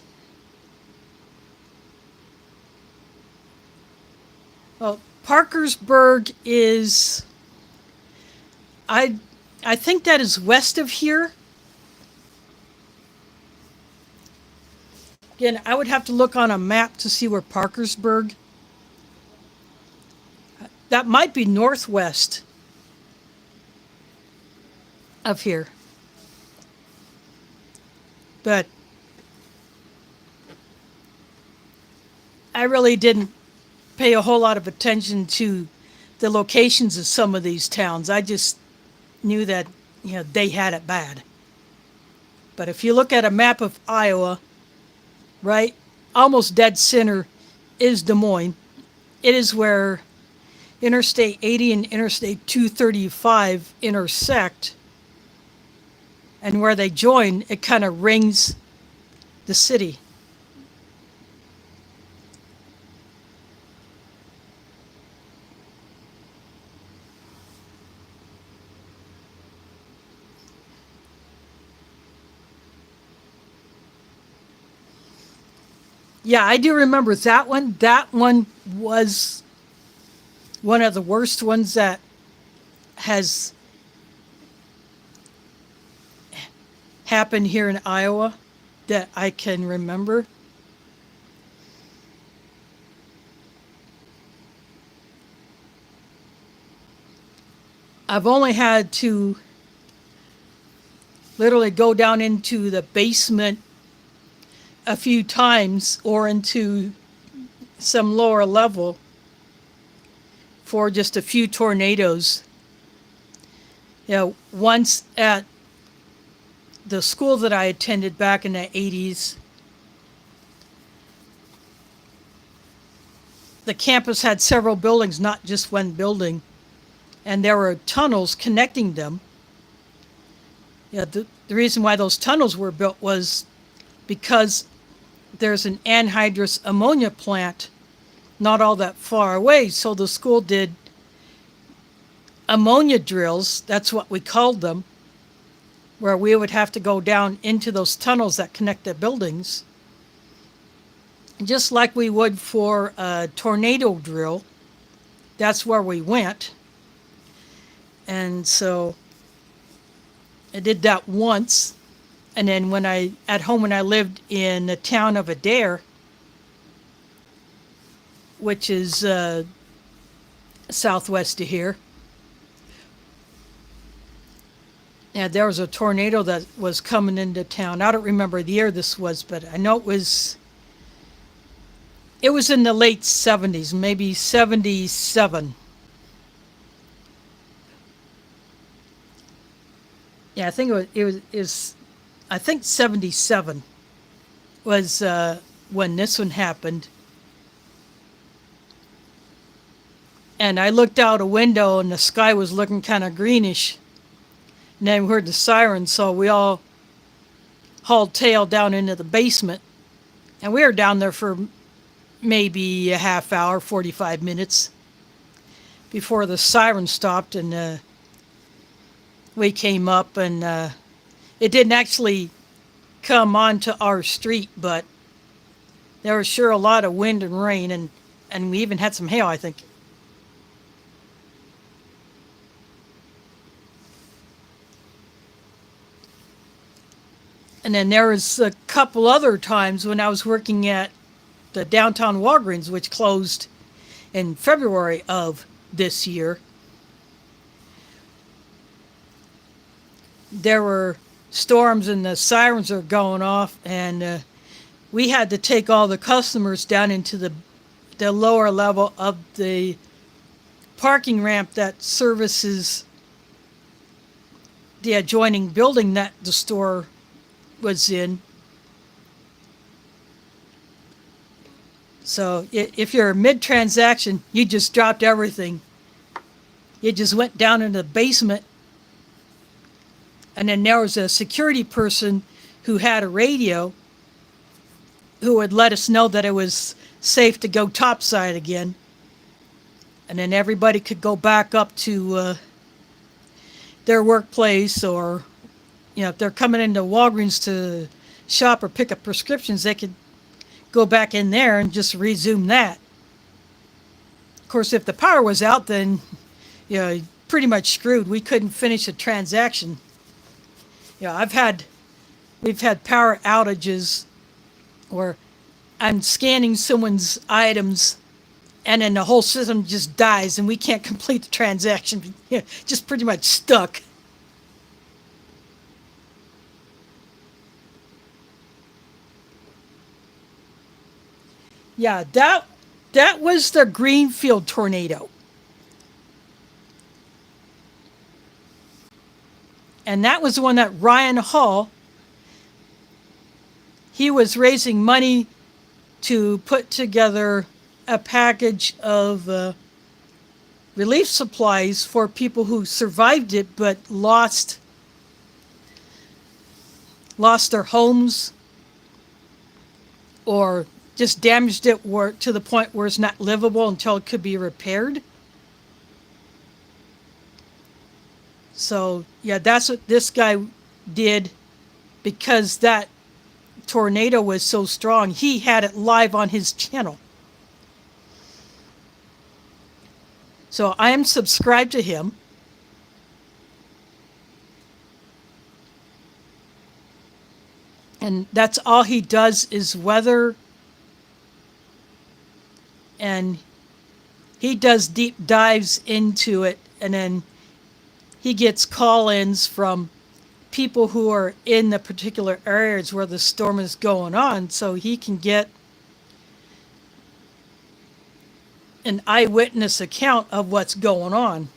Well, Parkersburg is, I, I think that is west of here. Again, I would have to look on a map to see where Parkersburg. That might be northwest of here. But I really didn't pay a whole lot of attention to the locations of some of these towns. I just knew that, they had it bad. But if you look at a map of Iowa, right, almost dead center is Des Moines. It is where Interstate 80 and Interstate 235 intersect. And where they join, it kind of rings the city. Yeah, I do remember that one. That one was one of the worst ones that has happened here in Iowa that I can remember. I've only had to literally go down into the basement a few times or into some lower level for just a few tornadoes. Once at the school that I attended back in the 80s, the campus had several buildings, not just one building, and there were tunnels connecting them. The reason why those tunnels were built was because there's an anhydrous ammonia plant not all that far away, so the school did ammonia drills, that's what we called them, where we would have to go down into those tunnels that connect the buildings, just like we would for a tornado drill. That's where we went. And so I did that once. And then when I lived in the town of Adair, which is southwest of here, there was a tornado that was coming into town. I don't remember the year this was, but I know it was in the late 70s, maybe 77. Yeah, I think it was I think 77 was when this one happened. And I looked out a window and the sky was looking kind of greenish. And then we heard the siren, so we all hauled tail down into the basement. And we were down there for maybe a half hour, 45 minutes before the siren stopped, and we came up, and it didn't actually come onto our street, but there was sure a lot of wind and rain, and we even had some hail, I think. And then there was a couple other times when I was working at the downtown Walgreens, which closed in February of this year. There were storms and the sirens are going off, and we had to take all the customers down into the lower level of the parking ramp that services the adjoining building that the store was in. So if you're mid-transaction, you just dropped everything. You just went down into the basement, and then there was a security person who had a radio who would let us know that it was safe to go topside again. And then everybody could go back up to their workplace, or, if they're coming into Walgreens to shop or pick up prescriptions, they could go back in there and just resume that. Of course, if the power was out, then, pretty much screwed. We couldn't finish a transaction. We've had power outages where I'm scanning someone's items and then the whole system just dies and we can't complete the transaction. Just pretty much stuck. Yeah, that was the Greenfield tornado. And that was the one that Ryan Hall, he was raising money to put together a package of relief supplies for people who survived it but lost their homes, or just damaged it to the point where it's not livable until it could be repaired. So, yeah, that's what this guy did. Because that tornado was so strong, he had it live on his channel. So I am subscribed to him. And that's all he does is weather. And he does deep dives into it, and then he gets call-ins from people who are in the particular areas where the storm is going on, so he can get an eyewitness account of what's going on.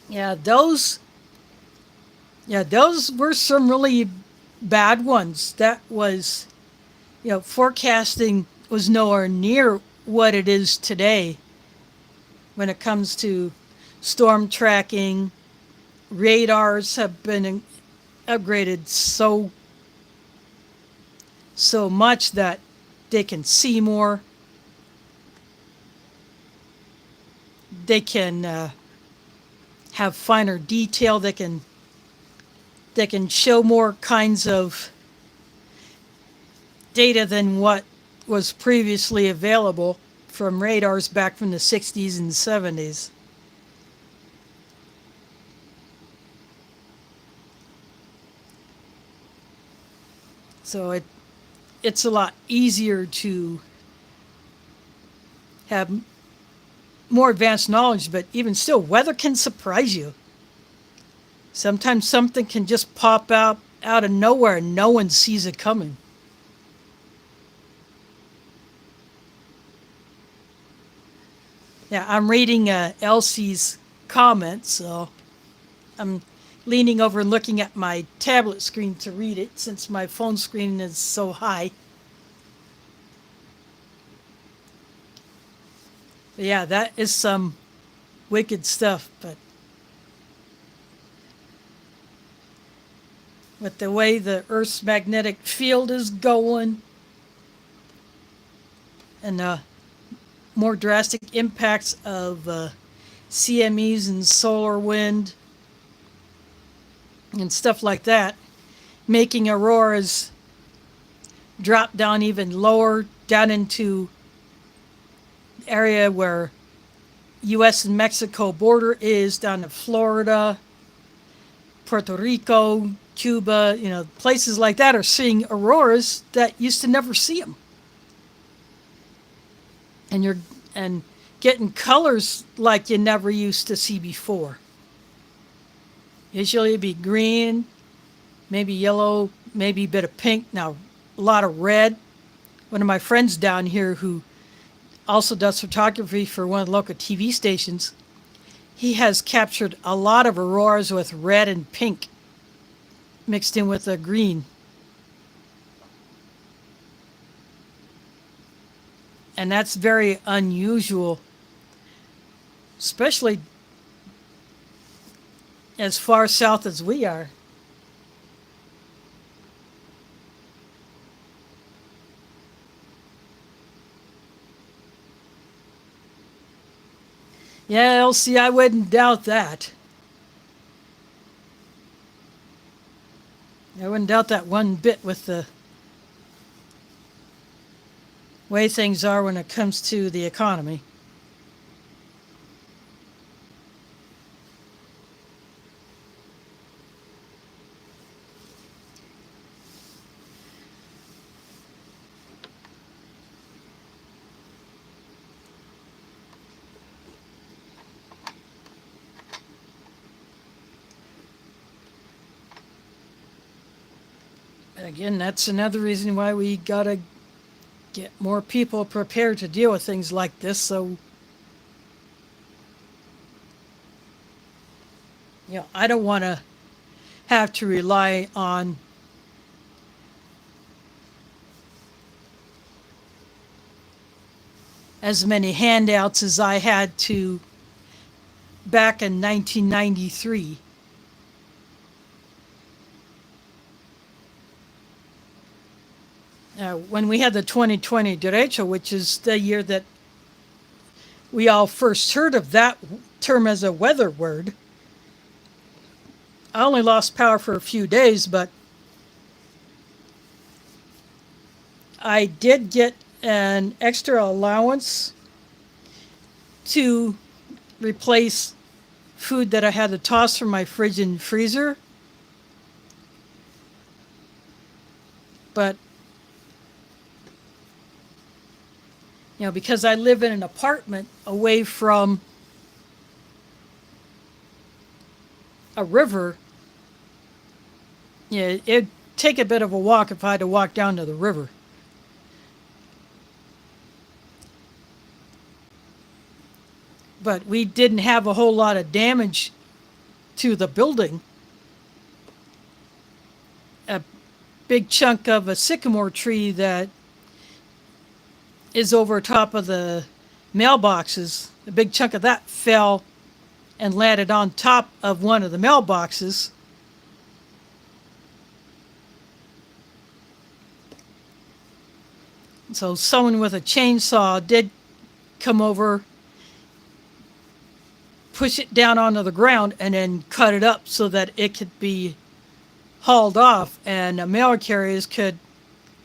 Yeah, those were some really bad ones. That was, forecasting was nowhere near what it is today when it comes to storm tracking. Radars have been upgraded so much that they can see more. They can have finer detail. They can show more kinds of data than what was previously available from radars back from the 60s and 70s. So it's a lot easier to have more advanced knowledge, but even still, weather can surprise you. Sometimes something can just pop out of nowhere and no one sees it coming. Yeah, I'm reading Elsie's comments, so I'm leaning over and looking at my tablet screen to read it since my phone screen is so high. But yeah, that is some wicked stuff, but with the way the Earth's magnetic field is going and more drastic impacts of CMEs and solar wind and stuff like that, making auroras drop down even lower, down into area where U.S. and Mexico border is, down to Florida, Puerto Rico, Cuba, places like that are seeing auroras that used to never see them. And getting colors like you never used to see before. Usually it'd be green, maybe yellow, maybe a bit of pink. Now, a lot of red. One of my friends down here who also does photography for one of the local TV stations, he has captured a lot of auroras with red and pink mixed in with the green. And that's very unusual, especially as far south as we are. Yeah, Elsie, I wouldn't doubt that. I wouldn't doubt that one bit with the way things are when it comes to the economy. But again, that's another reason why we gotta get more people prepared to deal with things like this. So, I don't want to have to rely on as many handouts as I had to back in 1993. When we had the 2020 derecho, which is the year that we all first heard of that term as a weather word, I only lost power for a few days, but I did get an extra allowance to replace food that I had to toss from my fridge and freezer. But because I live in an apartment away from a river, it'd take a bit of a walk if I had to walk down to the river. But we didn't have a whole lot of damage to the building. A big chunk of a sycamore tree that is over top of the mailboxes, a big chunk of that fell and landed on top of one of the mailboxes. So someone with a chainsaw did come over, push it down onto the ground, and then cut it up so that it could be hauled off and the mail carriers could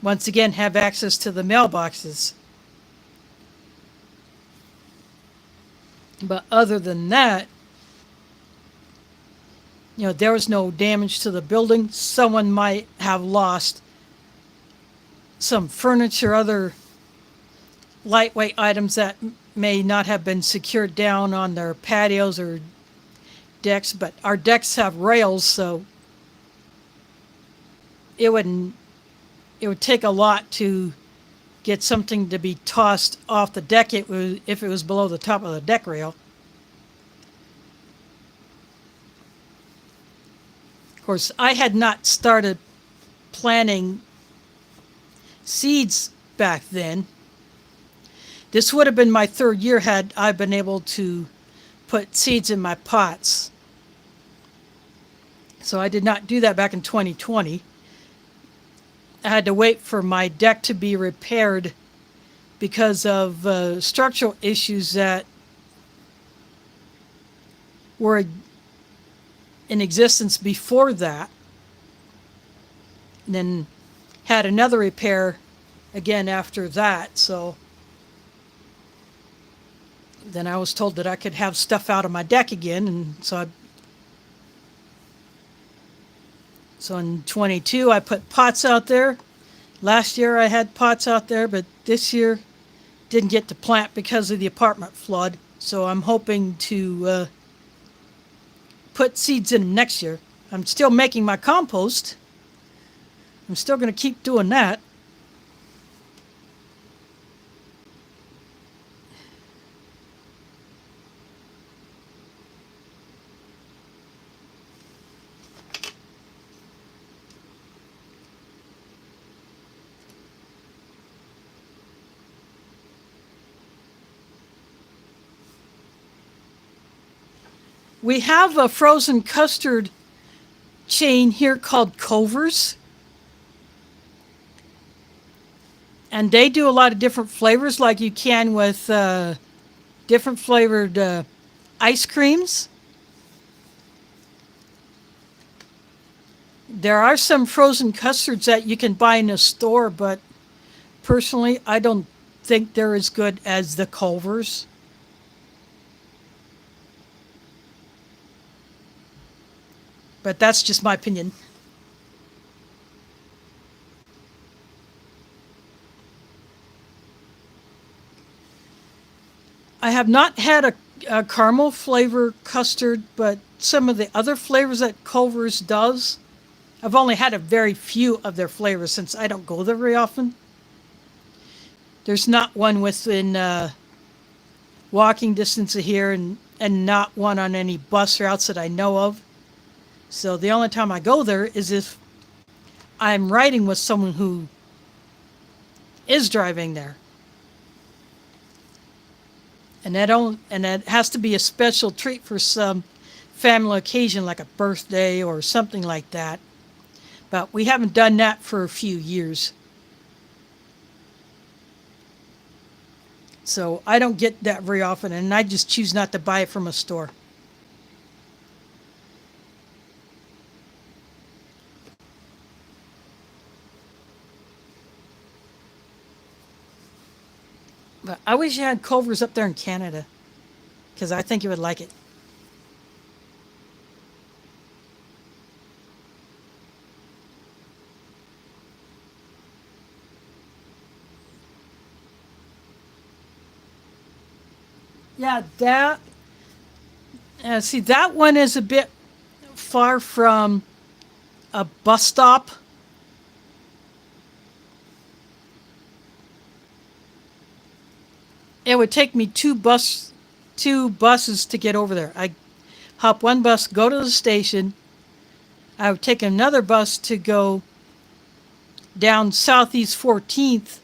once again have access to the mailboxes. But other than that, there was no damage to the building. Someone might have lost some furniture, other lightweight items that may not have been secured down on their patios or decks, but our decks have rails, so it would take a lot to get something to be tossed off the deck if it was below the top of the deck rail. Of course, I had not started planting seeds back then. This would have been my third year had I been able to put seeds in my pots. So I did not do that back in 2020. I had to wait for my deck to be repaired because of structural issues that were in existence before that. And then had another repair again after that. So then I was told that I could have stuff out of my deck again, and so in 22 I put pots out there. Last year I had pots out there, but this year didn't get to plant because of the apartment flood. So I'm hoping to put seeds in next year. I'm still making my compost. I'm still going to keep doing that. We have a frozen custard chain here called Culver's. And they do a lot of different flavors, like you can with different flavored ice creams. There are some frozen custards that you can buy in a store, but personally, I don't think they're as good as the Culver's. But that's just my opinion. I have not had a caramel flavor custard, but some of the other flavors that Culver's does, I've only had a very few of their flavors since I don't go there very often. There's not one within walking distance of here, and not one on any bus routes that I know of. So the only time I go there is if I'm riding with someone who is driving there. And that has to be a special treat for some family occasion, like a birthday or something like that. But we haven't done that for a few years. So I don't get that very often, and I just choose not to buy it from a store. But I wish you had Culver's up there in Canada, because I think you would like it. Yeah, see, that one is a bit far from a bus stop. It would take me two buses to get over there. I hop one bus, go to the station. I would take another bus to go down Southeast 14th.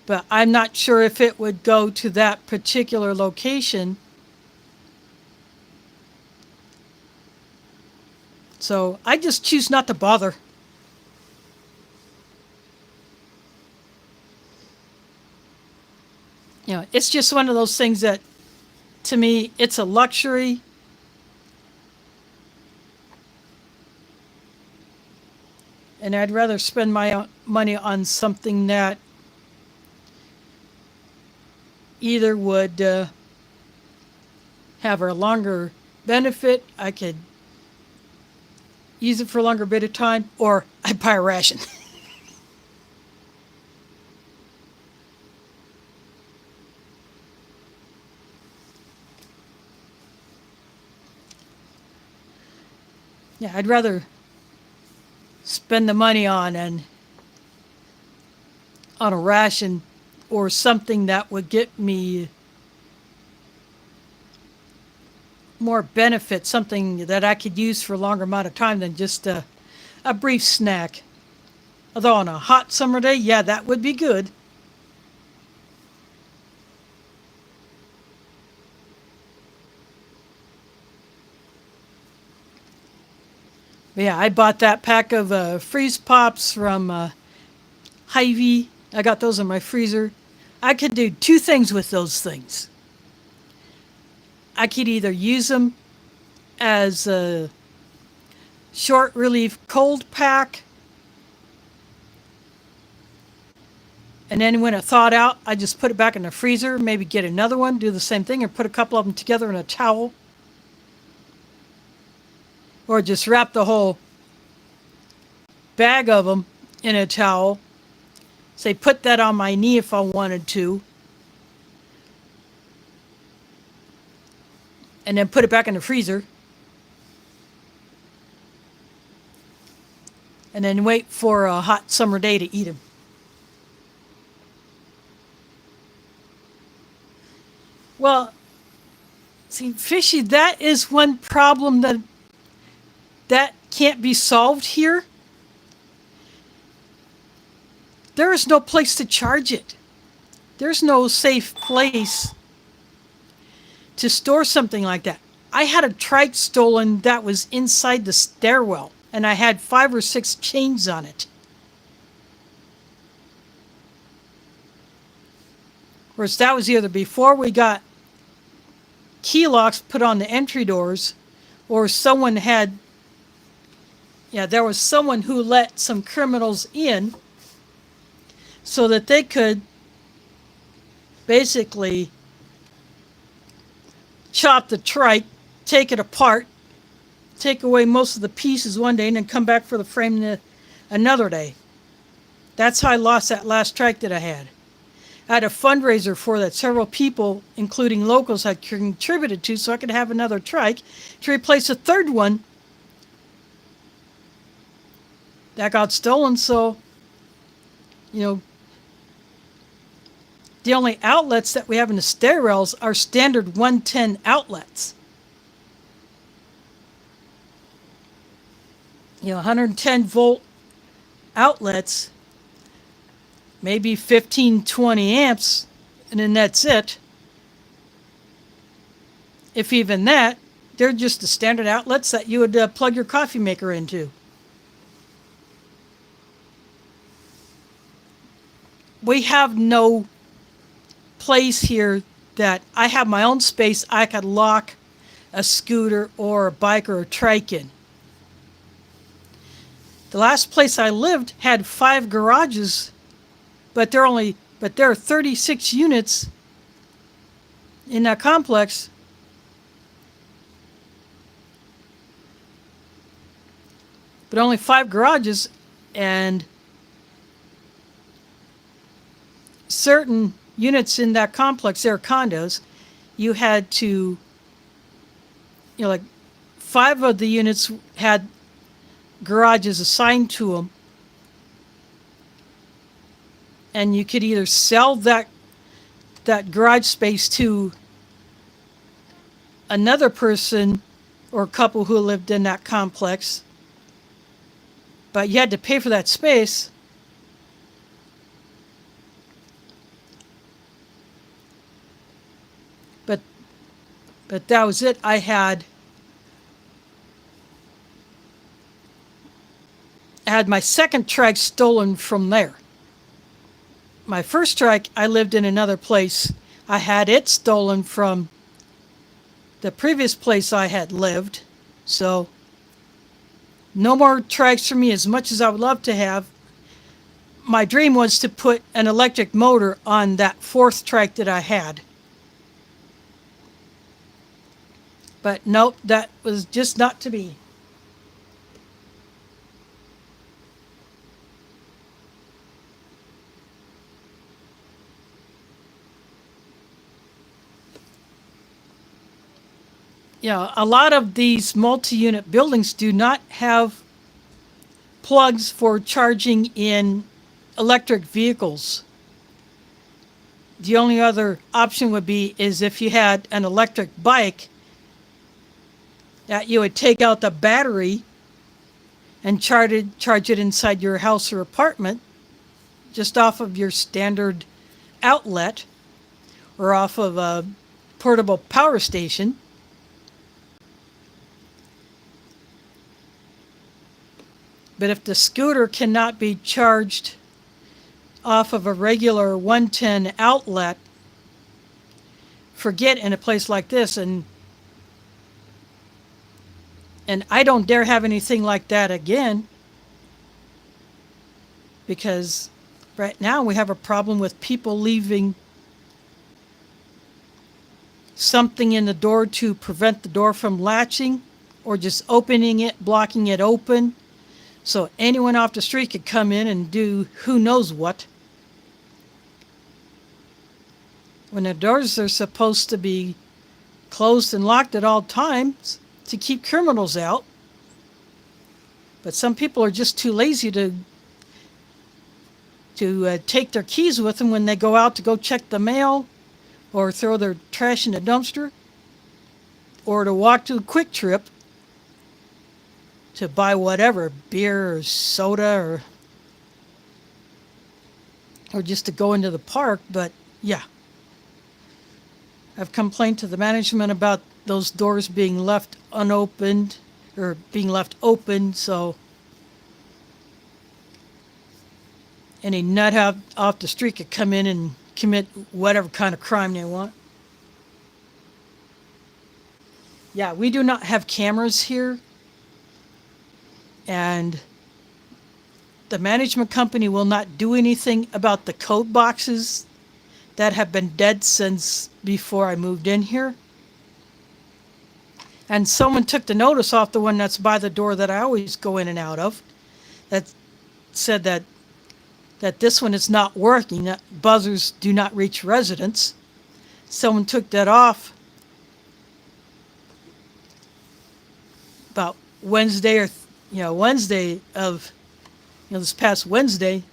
But I'm not sure if it would go to that particular location. So I just choose not to bother. You know, it's just one of those things that, to me, it's a luxury. And I'd rather spend my money on something that either would have a longer benefit, I could use it for a longer bit of time, or I buy a ration. Yeah, I'd rather spend the money on a ration or something that would get me more benefit, something that I could use for a longer amount of time than just a brief snack. Although on a hot summer day, yeah, that would be good. But yeah, I bought that pack of freeze pops from Hy-Vee. I got those in my freezer. I could do two things with those things. I could either use them as a short relief cold pack, and then when it thawed out, I just put it back in the freezer, maybe get another one, do the same thing, or put a couple of them together in a towel. Or just wrap the whole bag of them in a towel. Say, put that on my knee if I wanted to. And then put it back in the freezer. And then wait for a hot summer day to eat them. Well, see, fishy, that is one problem that can't be solved here. There is no place to charge it. There's no safe place to store something like that. I had a trike stolen that was inside the stairwell, and I had 5 or 6 chains on it. Of course, that was either before we got key locks put on the entry doors, or someone had, there was someone who let some criminals in so that they could basically chop the trike, take it apart, take away most of the pieces one day, and then come back for the frame another day. That's how I lost that last trike that I had. I had a fundraiser for that. Several people, including locals, had contributed to, so I could have another trike to replace a third one that got stolen. So, the only outlets that we have in the stairwells are standard 110 outlets. 110 volt outlets, maybe 15, 20 amps, and then that's it. If even that, they're just the standard outlets that you would plug your coffee maker into. We have no place here that I have my own space I could lock a scooter or a bike or a trike in. The last place I lived had 5 garages, but there are 36 units in that complex. But only 5 garages, and certain units in that complex, they're condos, you had to, like 5 of the units had garages assigned to them, and you could either sell that garage space to another person or couple who lived in that complex, but you had to pay for that space. But that was it. I had my second trike stolen from there. My first trike, I lived in another place. I had it stolen from the previous place I had lived. So no more trikes for me, as much as I would love to have. My dream was to put an electric motor on that 4th trike that I had. But nope, that was just not to be. A lot of these multi-unit buildings do not have plugs for charging in electric vehicles. The only other option would be is if you had an electric bike, that you would take out the battery and charge it inside your house or apartment, just off of your standard outlet or off of a portable power station. But if the scooter cannot be charged off of a regular 110 outlet, forget in a place like this. And I don't dare have anything like that again, because right now we have a problem with people leaving something in the door to prevent the door from latching, or just opening it, blocking it open, So anyone off the street could come in and do who knows what. When the doors are supposed to be closed and locked at all times to keep criminals out. But some people are just too lazy to take their keys with them when they go out to go check the mail or throw their trash in the dumpster or to walk to a Quick Trip to buy whatever, beer or soda or just to go into the park. But yeah, I've complained to the management about those doors being left unopened or being left open, so any nut out off the street could come in and commit whatever kind of crime they want. Yeah, we do not have cameras here, and the management company will not do anything about the code boxes that have been dead since before I moved in here. And someone took the notice off the one that's by the door that I always go in and out of, that said that this one is not working, that buzzers do not reach residents. Someone took that off about Wednesday of this past Wednesday.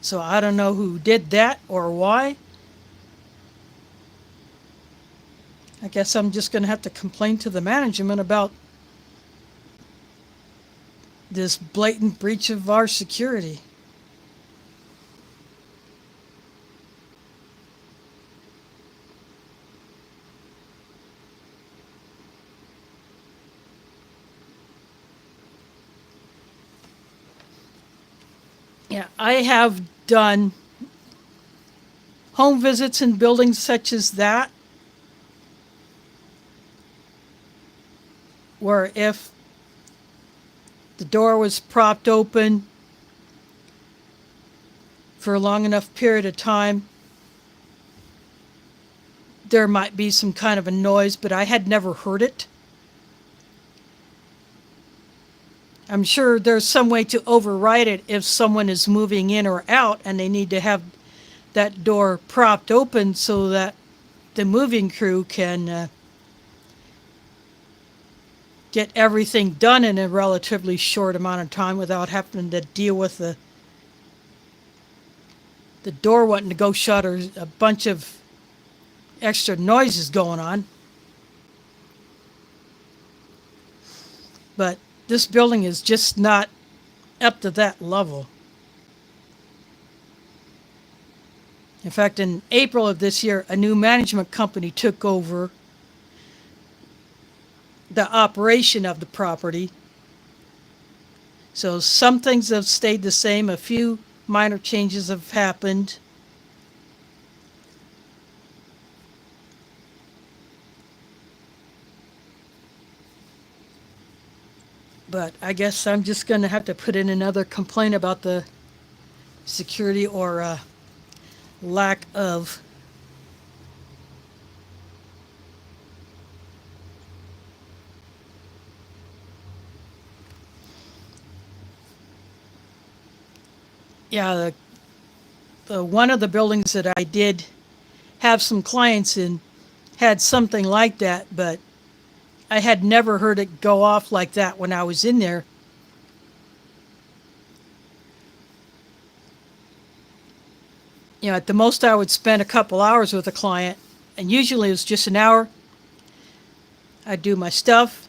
So I don't know who did that or why. I guess I'm just going to have to complain to the management about this blatant breach of our security. Yeah, I have done home visits in buildings such as that, where if the door was propped open for a long enough period of time, there might be some kind of a noise, but I had never heard it. I'm sure there's some way to override it if someone is moving in or out and they need to have that door propped open so that the moving crew can get everything done in a relatively short amount of time without having to deal with the door wanting to go shut or a bunch of extra noises going on. But this building is just not up to that level. In fact, in April of this year, a new management company took over the operation of the property. So some things have stayed the same, a few minor changes have happened. But I guess I'm just going to have to put in another complaint about the security or lack of. Yeah, the one of the buildings that I did have some clients in had something like that, but I had never heard it go off like that when I was in there. At the most I would spend a couple hours with a client, and usually it was just an hour. I'd do my stuff.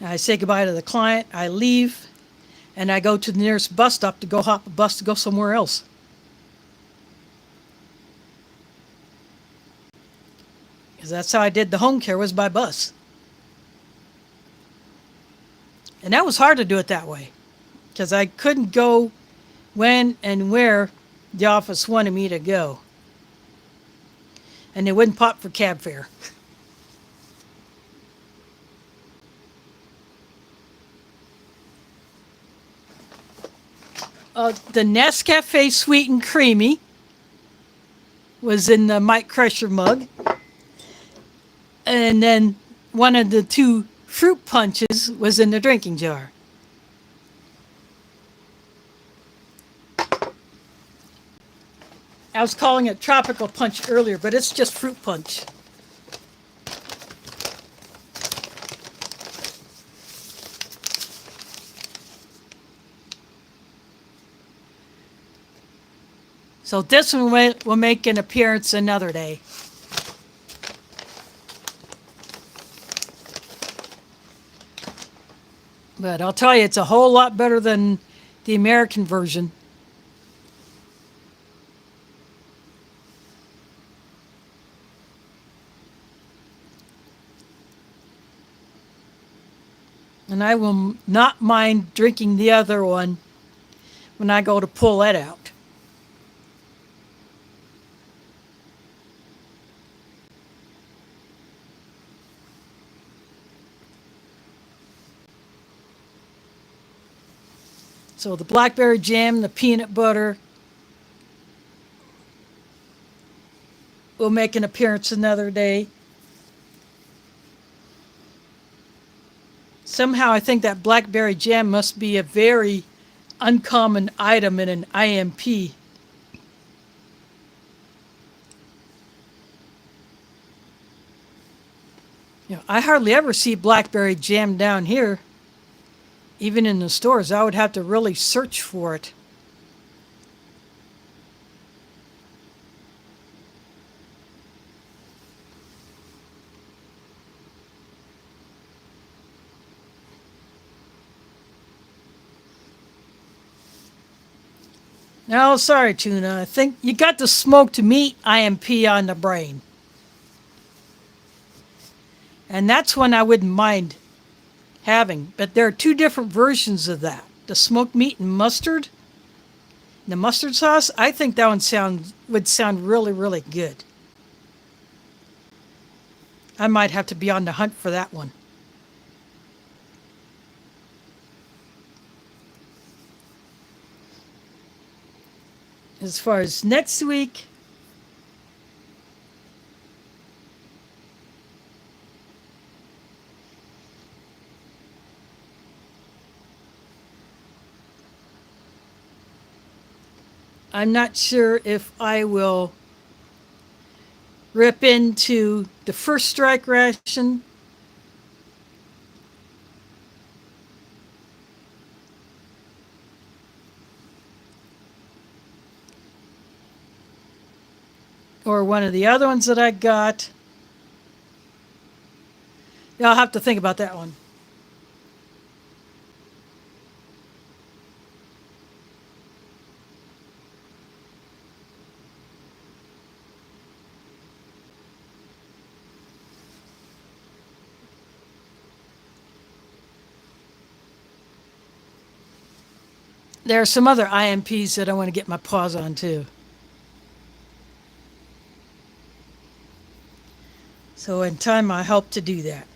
I say goodbye to the client, I leave, and I go to the nearest bus stop to go hop a bus to go somewhere else. Because that's how I did the home care, was by bus. And that was hard to do it that way, because I couldn't go when and where the office wanted me to go. And they wouldn't pop for cab fare. The Nescafe Sweet and Creamy was in the Mike Crusher mug. And then one of the two fruit punches was in the drinking jar. I was calling it tropical punch earlier, but it's just fruit punch. So this one will make an appearance another day. But I'll tell you, it's a whole lot better than the American version. And I will not mind drinking the other one when I go to pull that out. So the blackberry jam, the peanut butter will make an appearance another day. Somehow I think that blackberry jam must be a very uncommon item in an IMP. I hardly ever see blackberry jam down here. Even in the stores, I would have to really search for it. No, sorry, Tuna. I think you got the smoked meat IMP on the brain. And that's one I wouldn't mind having. But there are two different versions of that. The smoked meat and mustard. The mustard sauce, I think that one would sound really, really good. I might have to be on the hunt for that one. As far as next week, I'm not sure if I will rip into the first strike ration or one of the other ones that I got. Yeah, I'll have to think about that one. There are some other IMPs that I want to get my paws on too. So in time, I hope to do that.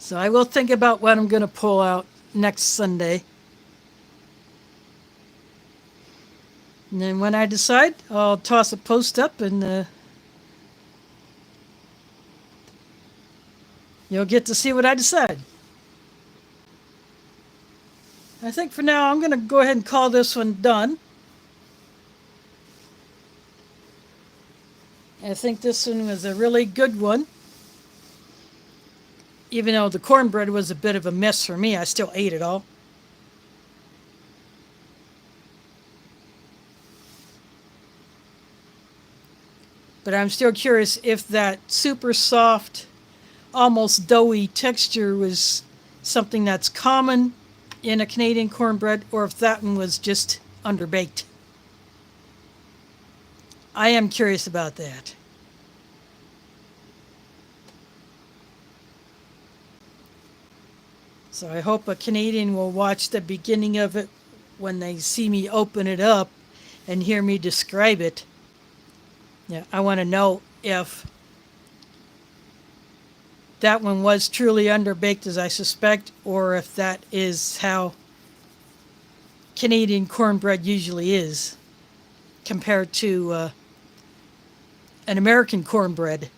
So I will think about what I'm going to pull out next Sunday. And then when I decide, I'll toss a post up and you'll get to see what I decide. I think for now I'm going to go ahead and call this one done. I think this one was a really good one. Even though the cornbread was a bit of a mess for me, I still ate it all. But I'm still curious if that super soft, almost doughy texture was something that's common in a Canadian cornbread or if that one was just underbaked. I am curious about that. So I hope a Canadian will watch the beginning of it when they see me open it up and hear me describe it. Yeah, I want to know if that one was truly underbaked as I suspect, or if that is how Canadian cornbread usually is compared to an American cornbread.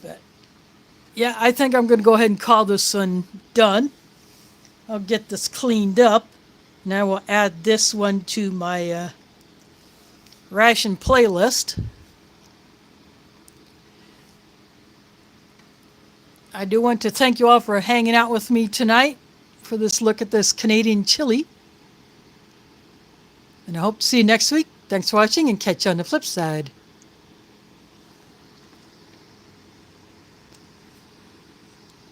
But yeah, I think I'm going to go ahead and call this one done. I'll get this cleaned up, and I will add this one to my ration playlist. I do want to thank you all for hanging out with me tonight for this look at this Canadian chili. And I hope to see you next week. Thanks for watching, and catch you on the flip side.